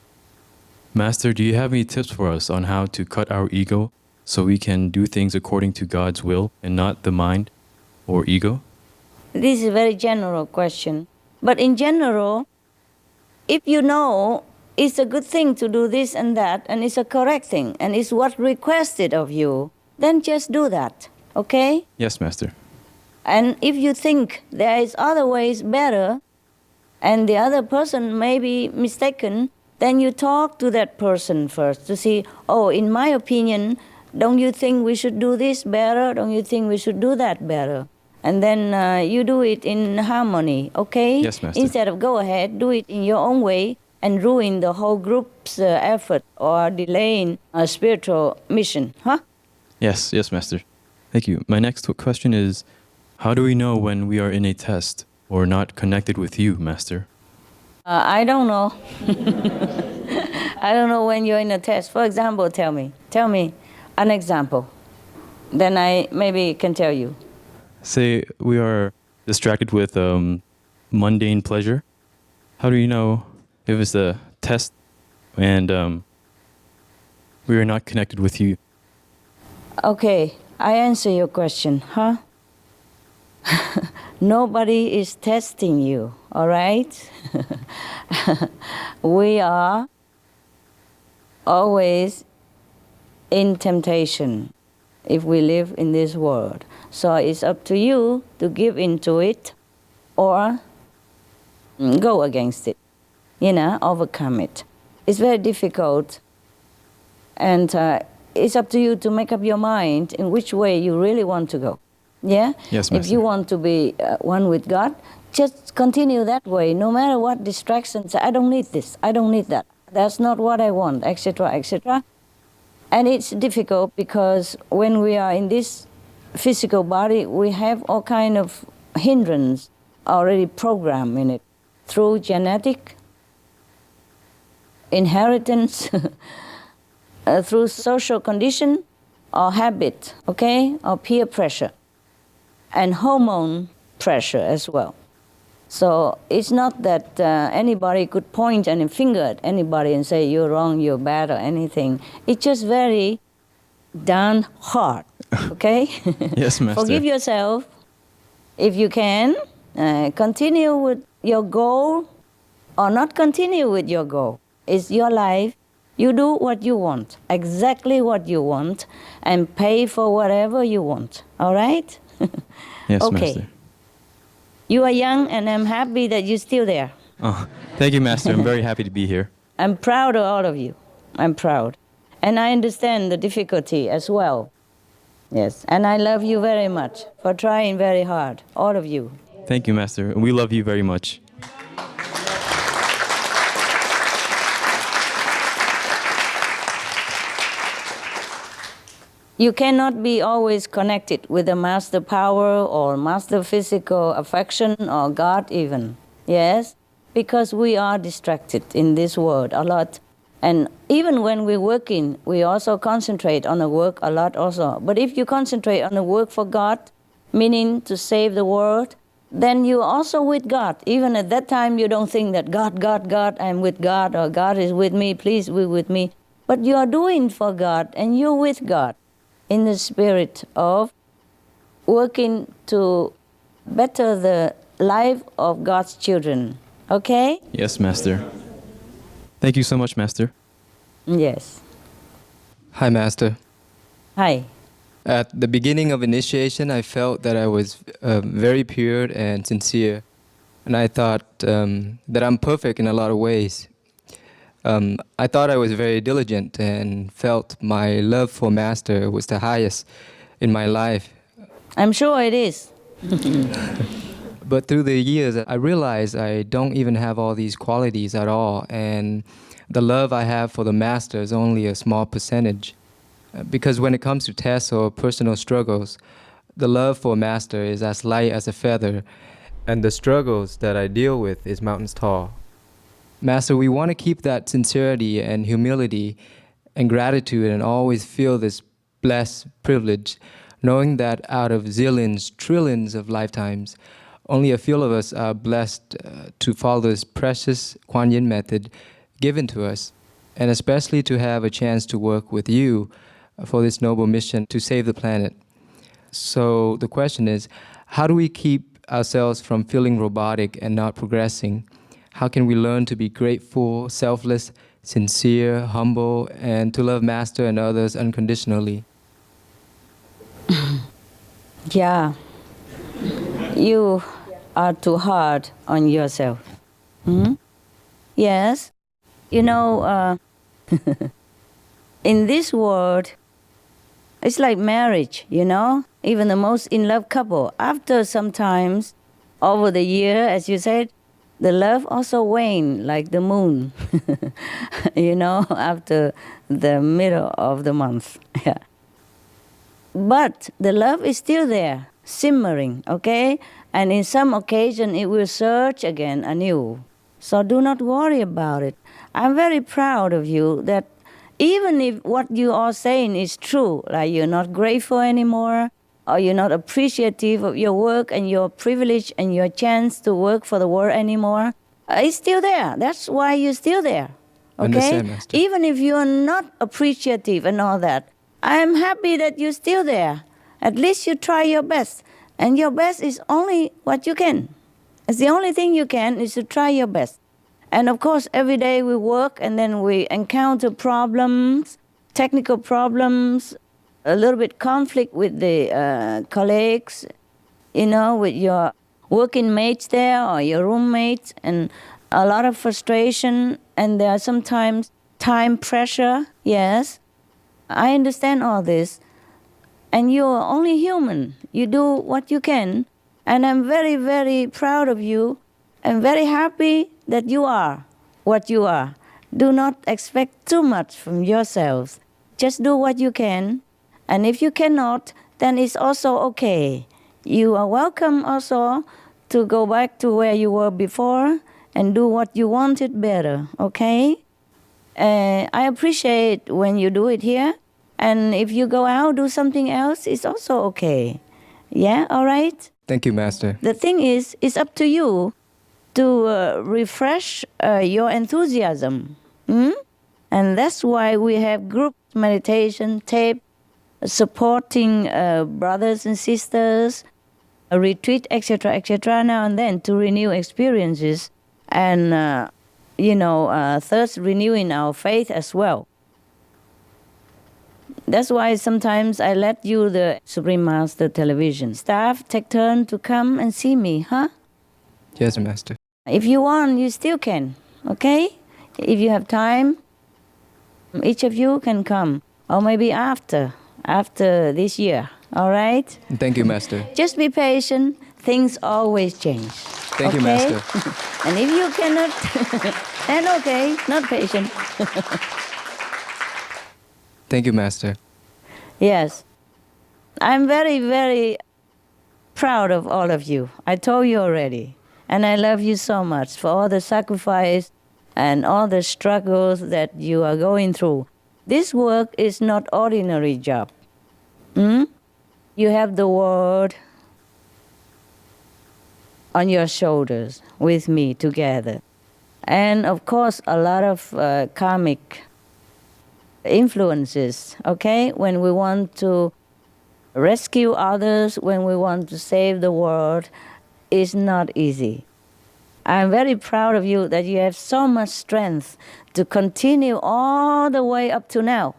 Master, do you have any tips for us on how to cut our ego so we can do things according to God's will and not the mind or ego? This is a very general question. But in general, if you know it's a good thing to do this and that, and it's a correct thing, and it's what requested of you, then just do that, okay? Yes, Master. And if you think there is other ways better, and the other person may be mistaken, then you talk to that person first to see, oh, in my opinion, don't you think we should do this better? Don't you think we should do that better? And then you do it in harmony, okay? Yes, Master. Instead of go ahead, do it in your own way and ruin the whole group's effort or delaying a spiritual mission, huh? Yes, Master. Thank you. My next question is, how do we know when we are in a test or not connected with you, Master? I don't know. I don't know when you're in a test. For example, tell me an example. Then I maybe can tell you. Say we are distracted with mundane pleasure. How do you know if it's a test and we are not connected with you? Okay, I answer your question, huh? Nobody is testing you, all right? We are always in temptation if we live in this world. So it's up to you to give into it or go against it, overcome it. It's very difficult, and it's up to you to make up your mind in which way you really want to go. Yeah? Yes, Master. If you want to be one with God, just continue that way, no matter what distractions. I don't need this, I don't need that. That's not what I want, etc., etc. And it's difficult because when we are in this physical body, we have all kind of hindrance already programmed in it through genetic, inheritance, through social condition or habit, okay, or peer pressure, and hormone pressure as well. So it's not that anybody could point any finger at anybody and say you're wrong, you're bad, or anything. It's just very darn hard, okay? Yes, Master. Forgive yourself if you can. Continue with your goal or not continue with your goal. It's your life. You do what you want, exactly what you want, and pay for whatever you want, all right? Yes, okay. Master. You are young, and I'm happy that you're still there. Oh, thank you, Master. I'm very happy to be here. I'm proud of all of you. I'm proud. And I understand the difficulty as well. Yes, and I love you very much for trying very hard, all of you. Thank you, Master. We love you very much. You cannot be always connected with the master power or master physical affection or God even. Yes? Because we are distracted in this world a lot. And even when we're working, we also concentrate on the work a lot also. But if you concentrate on the work for God, meaning to save the world, then you're also with God. Even at that time, you don't think that God, I'm with God, or God is with me, please be with me. But you are doing for God, and you're with God in the spirit of working to better the life of God's children. Okay? Yes, Master. Thank you so much, Master. Yes. Hi, Master. Hi. At the beginning of initiation, I felt that I was very pure and sincere. And I thought that I'm perfect in a lot of ways. I thought I was very diligent and felt my love for Master was the highest in my life. I'm sure it is. But through the years, I realized I don't even have all these qualities at all. And the love I have for the Master is only a small percentage. Because when it comes to tests or personal struggles, the love for Master is as light as a feather. And the struggles that I deal with is mountains tall. Master, we want to keep that sincerity and humility and gratitude and always feel this blessed privilege, knowing that out of zillions, trillions of lifetimes, only a few of us are blessed to follow this precious Kuan Yin method given to us, and especially to have a chance to work with you for this noble mission to save the planet. So the question is, how do we keep ourselves from feeling robotic and not progressing? How can we learn to be grateful, selfless, sincere, humble, and to love Master and others unconditionally? Yeah, you are too hard on yourself. Yes, you know, in this world, it's like marriage, you know? Even the most in-love couple, after sometimes, over the year, as you said, the love also wane like the moon, you know, after the middle of the month. Yeah. But the love is still there, simmering, okay? And in some occasion, it will surge again anew. So do not worry about it. I'm very proud of you that even if what you are saying is true, like you're not grateful anymore, or you're not appreciative of your work and your privilege and your chance to work for the world anymore, it's still there. That's why you're still there. Okay? Understand, Master. Even if you're not appreciative and all that, I am happy that you're still there. At least you try your best. And your best is only what you can. It's the only thing you can is to try your best. And of course, every day we work and then we encounter problems, technical problems, a little bit conflict with the colleagues, you know, with your working mates there or your roommates, and a lot of frustration, and there are sometimes time pressure, yes. I understand all this. And you're only human. You do what you can. And I'm very, very proud of you and very happy that you are what you are. Do not expect too much from yourselves. Just do what you can. And if you cannot, then it's also okay. You are welcome also to go back to where you were before and do what you wanted better, okay? Okay? I appreciate when you do it here. And if you go out, do something else, it's also okay. Yeah? All right? Thank you, Master. The thing is, it's up to you to refresh your enthusiasm. And that's why we have group meditation, tape, supporting brothers and sisters, a retreat, etc., now and then to renew experiences and, thus renewing our faith as well. That's why sometimes I let you, the Supreme Master Television staff, take turn to come and see me, huh? Yes, Master. If you want, you still can, okay? If you have time, each of you can come, or maybe after this year, all right? Thank you, Master. Just be patient. Things always change. Thank you, okay? Master. And if you cannot, then okay, not patient. Thank you, Master. Yes. I'm very, very proud of all of you. I told you already. And I love you so much for all the sacrifice and all the struggles that you are going through. This work is not ordinary job. You have the world on your shoulders with me together. And of course, a lot of karmic influences, okay? When we want to rescue others, when we want to save the world, it's not easy. I'm very proud of you that you have so much strength to continue all the way up to now.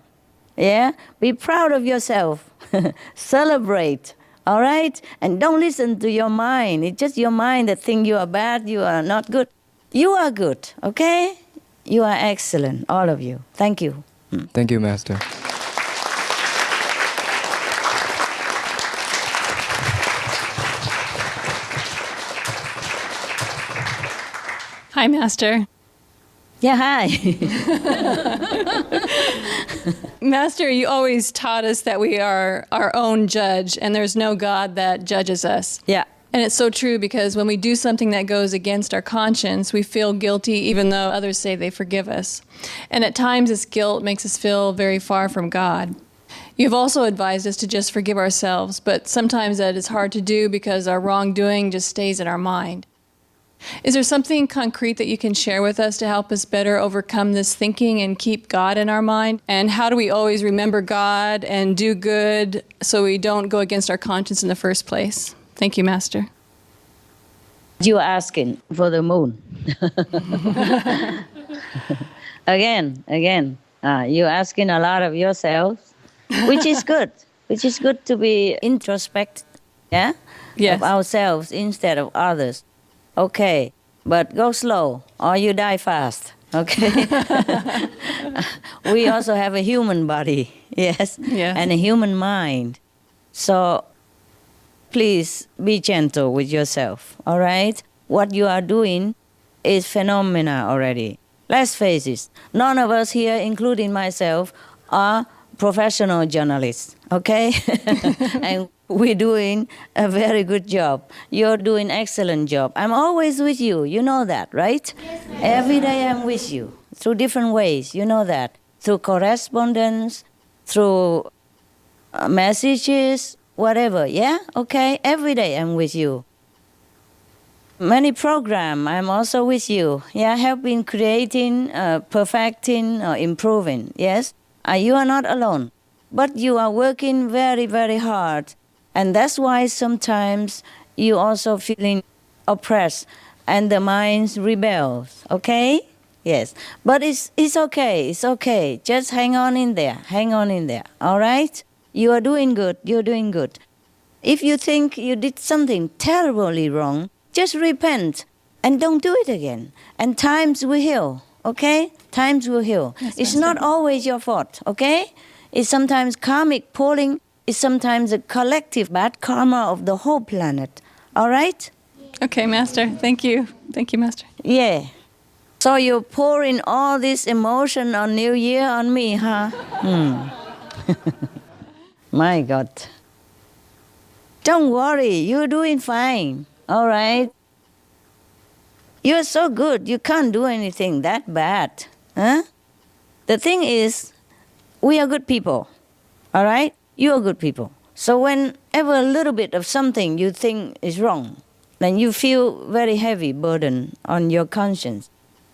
Yeah? Be proud of yourself. Celebrate, all right? And don't listen to your mind. It's just your mind that thinks you are bad, you are not good. You are good, okay? You are excellent, all of you. Thank you. Thank you, Master. Hi, Master. Yeah, hi. Master, you always taught us that we are our own judge and there's no God that judges us. Yeah. And it's so true because when we do something that goes against our conscience, we feel guilty even though others say they forgive us. And at times this guilt makes us feel very far from God. You've also advised us to just forgive ourselves, but sometimes that is hard to do because our wrongdoing just stays in our mind. Is there something concrete that you can share with us to help us better overcome this thinking and keep God in our mind? And how do we always remember God and do good so we don't go against our conscience in the first place? Thank you, Master. You are asking for the moon. Again. You're asking a lot of yourself, which is good. Which is good to be introspect, yeah? Yes. Of ourselves instead of others. Okay, but go slow or you die fast, okay? We also have a human body, yes? And a human mind. So please be gentle with yourself, all right? What you are doing is phenomena already. Let's face it, none of us here, including myself, are professional journalists, okay? And we're doing a very good job. You're doing an excellent job. I'm always with you. You know that, right? Yes, every day I'm with you through different ways. You know that. Through correspondence, through messages, whatever. Yeah? Okay? Every day I'm with you. Many programs, I'm also with you. Yeah? Helping, creating, perfecting, or improving. Yes? You are not alone. But you are working very, very hard. And that's why sometimes you also feeling oppressed and the mind rebels, okay? Yes, but it's okay, it's okay. Just hang on in there, all right? You are doing good, you're doing good. If you think you did something terribly wrong, just repent and don't do it again. And times will heal, okay? Times will heal. Yes, it's not always your fault, okay? It's sometimes karmic pulling. It's sometimes a collective bad karma of the whole planet. All right? Okay, Master. Thank you. Thank you, Master. Yeah. So you're pouring all this emotion on New Year on me, huh? My God. Don't worry. You're doing fine. All right? You're so good. You can't do anything that bad. Huh? The thing is, we are good people, all right? You are good people. So whenever a little bit of something you think is wrong, then you feel very heavy burden on your conscience.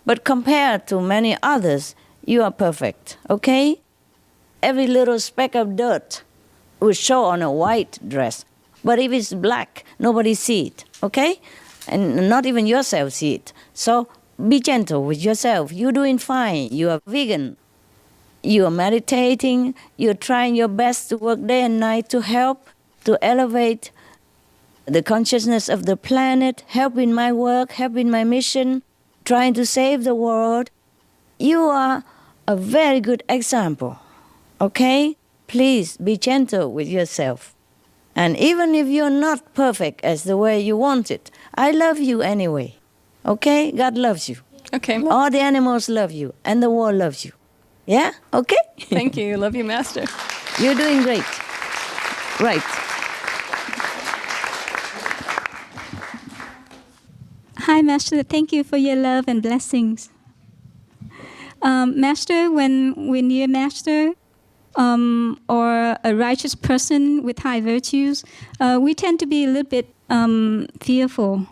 But compared to many others, you are perfect, okay? Every little speck of dirt will show on a white dress. But if it's black, nobody see it, okay? And not even yourself see it. So be gentle with yourself. You're doing fine. You are vegan. You are meditating. You're trying your best to work day and night to help, to elevate the consciousness of the planet, help in my work, help in my mission, trying to save the world. You are a very good example, okay? Please be gentle with yourself. And even if you're not perfect as the way you want it, I love you anyway, okay? God loves you. Okay. All the animals love you, and the world loves you. Yeah? Okay? Thank you. Love you, Master. You're doing great. Right. Hi, Master. Thank you for your love and blessings. Master, when you're a master or a righteous person with high virtues, we tend to be a little bit fearful.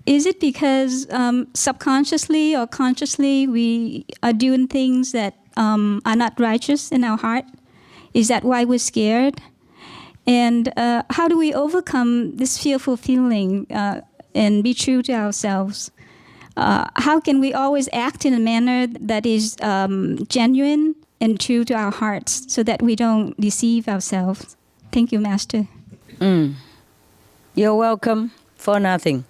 Is it because subconsciously or consciously we are doing things that are not righteous in our heart? Is that why we're scared? And how do we overcome this fearful feeling and be true to ourselves? How can we always act in a manner that is genuine and true to our hearts so that we don't deceive ourselves? Thank you, Master. You're welcome for nothing.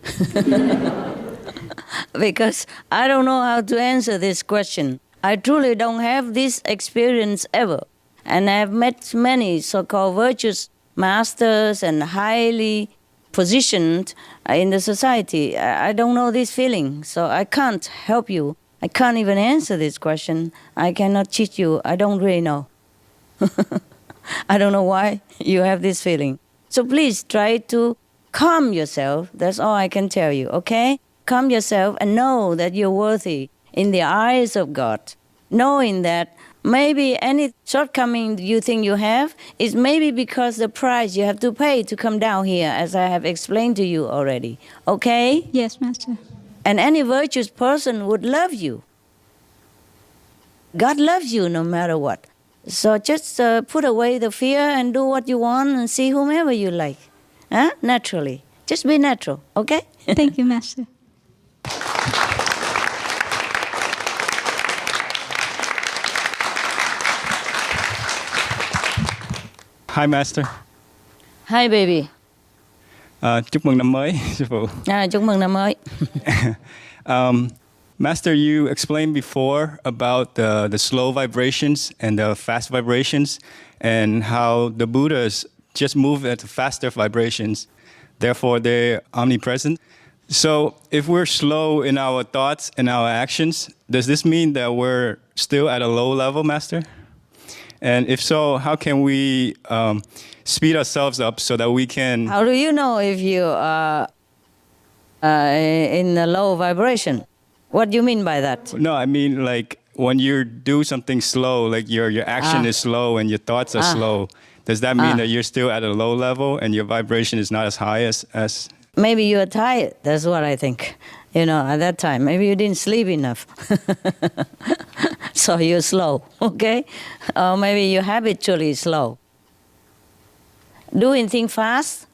Because I don't know how to answer this question. I truly don't have this experience ever. And I've met many so-called virtuous masters and highly positioned in the society. I don't know this feeling, so I can't help you. I can't even answer this question. I cannot cheat you. I don't really know. I don't know why you have this feeling. So please try to calm yourself. That's all I can tell you, okay? Calm yourself and know that you're worthy in the eyes of God. Knowing that maybe any shortcoming you think you have is maybe because the price you have to pay to come down here, as I have explained to you already. Okay? Yes, Master. And any virtuous person would love you. God loves you no matter what. So just put away the fear and do what you want and see whomever you like. Huh? Naturally. Just be natural, okay? Thank you, Master. Hi, Master. Hi, baby. Chúc mừng năm mới, sư phụ. Chúc mừng năm mới. Master, you explained before about the slow vibrations and the fast vibrations and how the Buddhas just move at faster vibrations. Therefore, they're omnipresent. So if we're slow in our thoughts and our actions, does this mean that we're still at a low level, Master? And if so, how can we speed ourselves up so that we can... How do you know if you are in a low vibration? What do you mean by that? No, I mean like when you do something slow, like your action is slow and your thoughts are slow, does that mean that you're still at a low level and your vibration is not as high as... Maybe you're tired. That's what I think. You know, at that time, maybe you didn't sleep enough. So you're slow, okay? Or maybe you're habitually slow. Doing things fast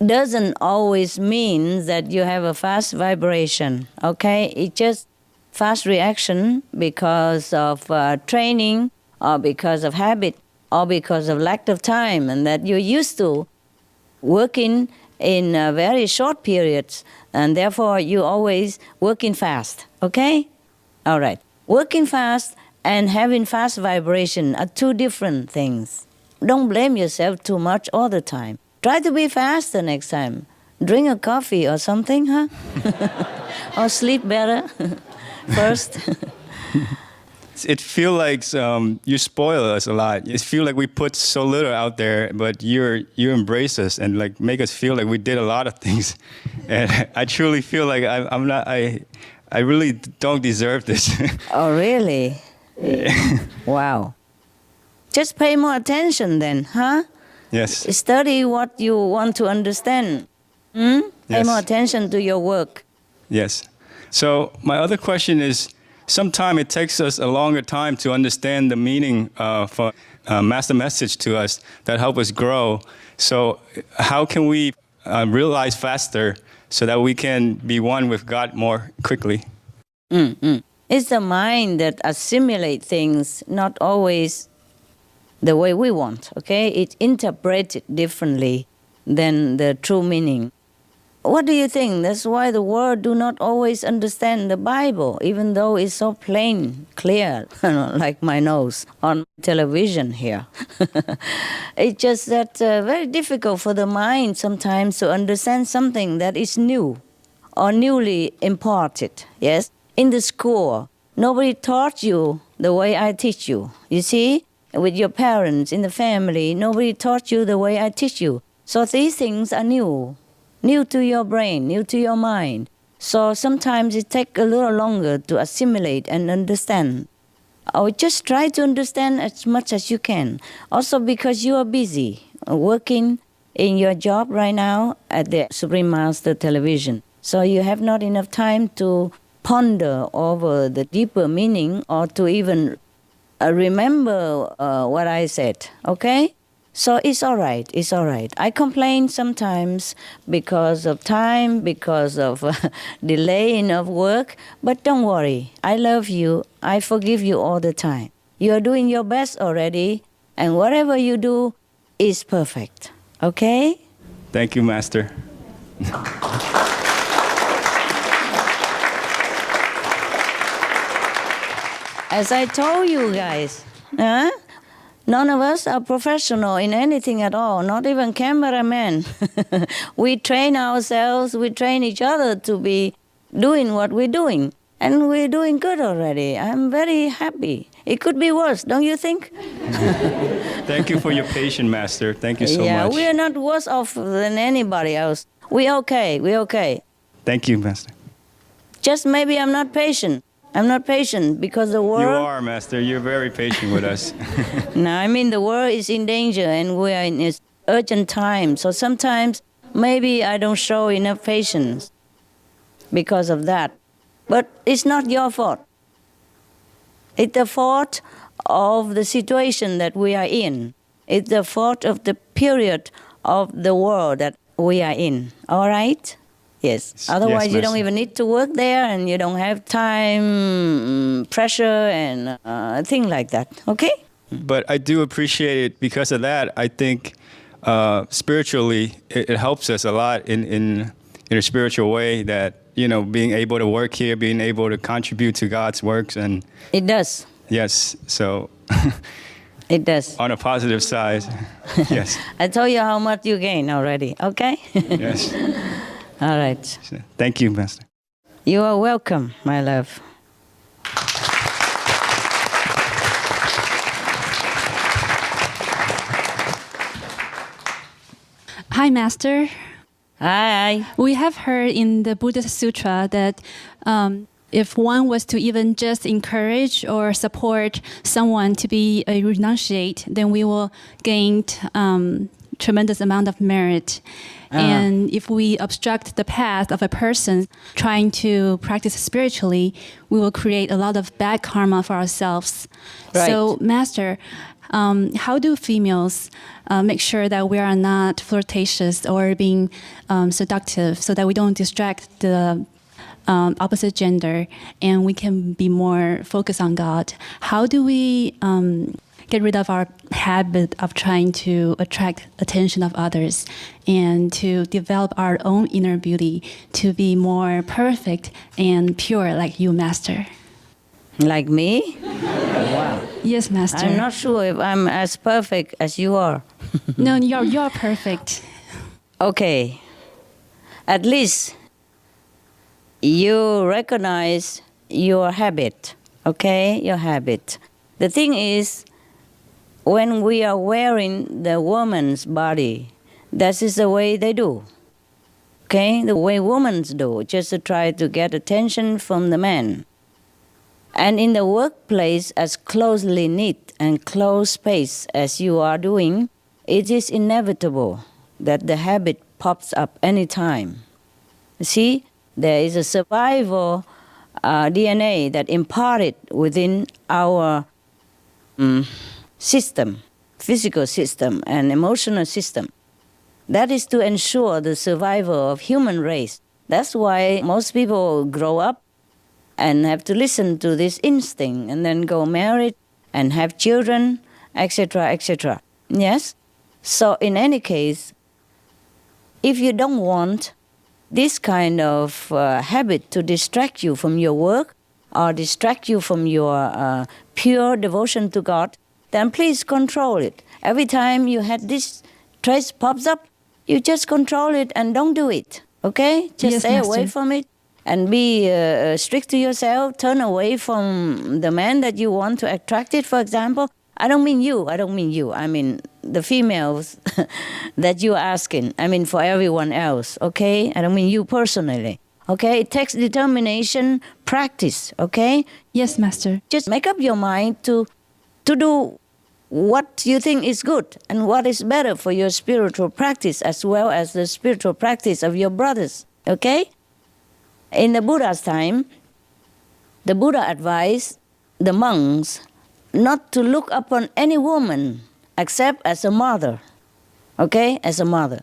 doesn't always mean that you have a fast vibration, okay? It's just fast reaction because of training or because of habit or because of lack of time, and that you're used to working in very short periods, and therefore you're always working fast, okay? All right. Working fast and having fast vibration are two different things. Don't blame yourself too much all the time. Try to be faster next time. Drink a coffee or something, huh? Or sleep better first. It feels like you spoil us a lot. It feels like we put so little out there, but you embrace us and like make us feel like we did a lot of things. And I truly feel like I really don't deserve this. Oh, really? Wow. Just pay more attention then, huh? Yes. Study what you want to understand. Pay Yes. more attention to your work. Yes. So my other question is, sometimes it takes us a longer time to understand the meaning of Master message to us that help us grow. So how can we realize faster so that we can be one with God more quickly? It's the mind that assimilates things, not always the way we want, okay? It interprets it differently than the true meaning. What do you think? That's why the world do not always understand the Bible, even though it's so plain, clear, like my nose on television here. It's just that very difficult for the mind sometimes to understand something that is new or newly imparted, yes? In the school, nobody taught you the way I teach you, you see? With your parents, in the family, nobody taught you the way I teach you. So these things are new to your brain, new to your mind. So sometimes it takes a little longer to assimilate and understand. Or just try to understand as much as you can. Also because you are busy working in your job right now at the Supreme Master Television. So you have not enough time to ponder over the deeper meaning or to even remember what I said, okay? So it's all right, it's all right. I complain sometimes because of time, because of delaying of work, but don't worry. I love you. I forgive you all the time. You are doing your best already, and whatever you do is perfect, okay? Thank you, Master. As I told you guys, none of us are professional in anything at all, not even cameramen. We train ourselves, we train each other to be doing what we're doing. And we're doing good already. I'm very happy. It could be worse, don't you think? Thank you for your patience, Master. Thank you so much. Yeah, we are not worse off than anybody else. We're okay, we're okay. Thank you, Master. Just maybe I'm not patient. I'm not patient because the world... You are, Master. You're very patient with us. No, I mean the world is in danger and we are in this urgent time. So sometimes maybe I don't show enough patience because of that. But it's not your fault. It's the fault of the situation that we are in. It's the fault of the period of the world that we are in. All right? Yes. Otherwise, yes, you don't even need to work there and you don't have time, pressure, and things like that. Okay? But I do appreciate it because of that. I think spiritually, it helps us a lot in a spiritual way that, you know, being able to work here, being able to contribute to God's works. And it does. Yes. So it does. On a positive side, yes. I told you how much you gain already. Okay? Yes. All right. Thank you, Master. You are welcome, my love. Hi, Master. Hi. We have heard in the Buddhist Sutra that if one was to even just encourage or support someone to be a renunciate, then we will gain tremendous amount of merit. And if we obstruct the path of a person trying to practice spiritually, we will create a lot of bad karma for ourselves. Right. So, Master, how do females make sure that we are not flirtatious or being seductive so that we don't distract the opposite gender and we can be more focused on God? How do we get rid of our habit of trying to attract attention of others and to develop our own inner beauty to be more perfect and pure like you, Master? Like me? Wow. Yes, Master. I'm not sure if I'm as perfect as you are. No, you're perfect. Okay. At least you recognize your habit, okay? Your habit. The thing is, when we are wearing the woman's body, that is the way they do, okay? The way women do, just to try to get attention from the man. And in the workplace, as closely knit and close space as you are doing, it is inevitable that the habit pops up anytime. See, there is a survival DNA that imparted within our system, physical system and emotional system. That is to ensure the survival of human race. That's why most people grow up and have to listen to this instinct and then go married and have children, etc., etc. Yes? So in any case, if you don't want this kind of habit to distract you from your work or distract you from your pure devotion to God, then please control it. Every time you had this trace pops up, you just control it and don't do it. Okay? Just Yes, stay Master. away from it and be strict to yourself. Turn away from the man that you want to attract it, for example. I don't mean you. I mean the females that you're asking. I mean for everyone else, okay? I don't mean you personally, okay? It takes determination, practice, okay? Yes, Master. Just make up your mind to do what you think is good and what is better for your spiritual practice as well as the spiritual practice of your brothers, okay? In the Buddha's time, the Buddha advised the monks not to look upon any woman except as a mother, okay, as a mother.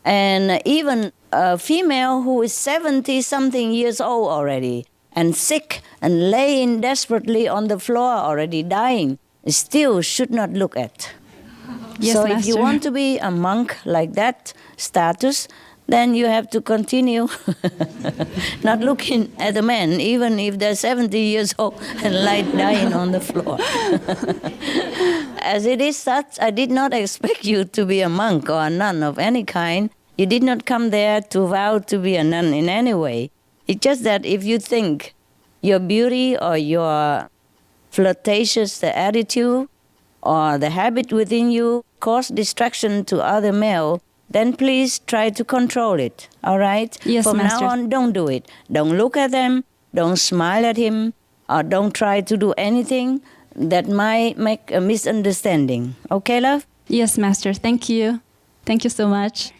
And even a female who is 70-something years old already and sick and laying desperately on the floor already dying, still should not look at. Yes, so Master. if you want to be a monk like that status, then you have to continue not looking at a man, even if they're 70 years old and dying on the floor. As it is such, I did not expect you to be a monk or a nun of any kind. You did not come there to vow to be a nun in any way. It's just that if you think your beauty or your flirtatious attitude or the habit within you cause distraction to other male, then please try to control it, all right? Yes, From Master. now on, don't do it. Don't look at them, don't smile at him, or don't try to do anything that might make a misunderstanding. Okay, love? Yes, Master. Thank you. Thank you so much.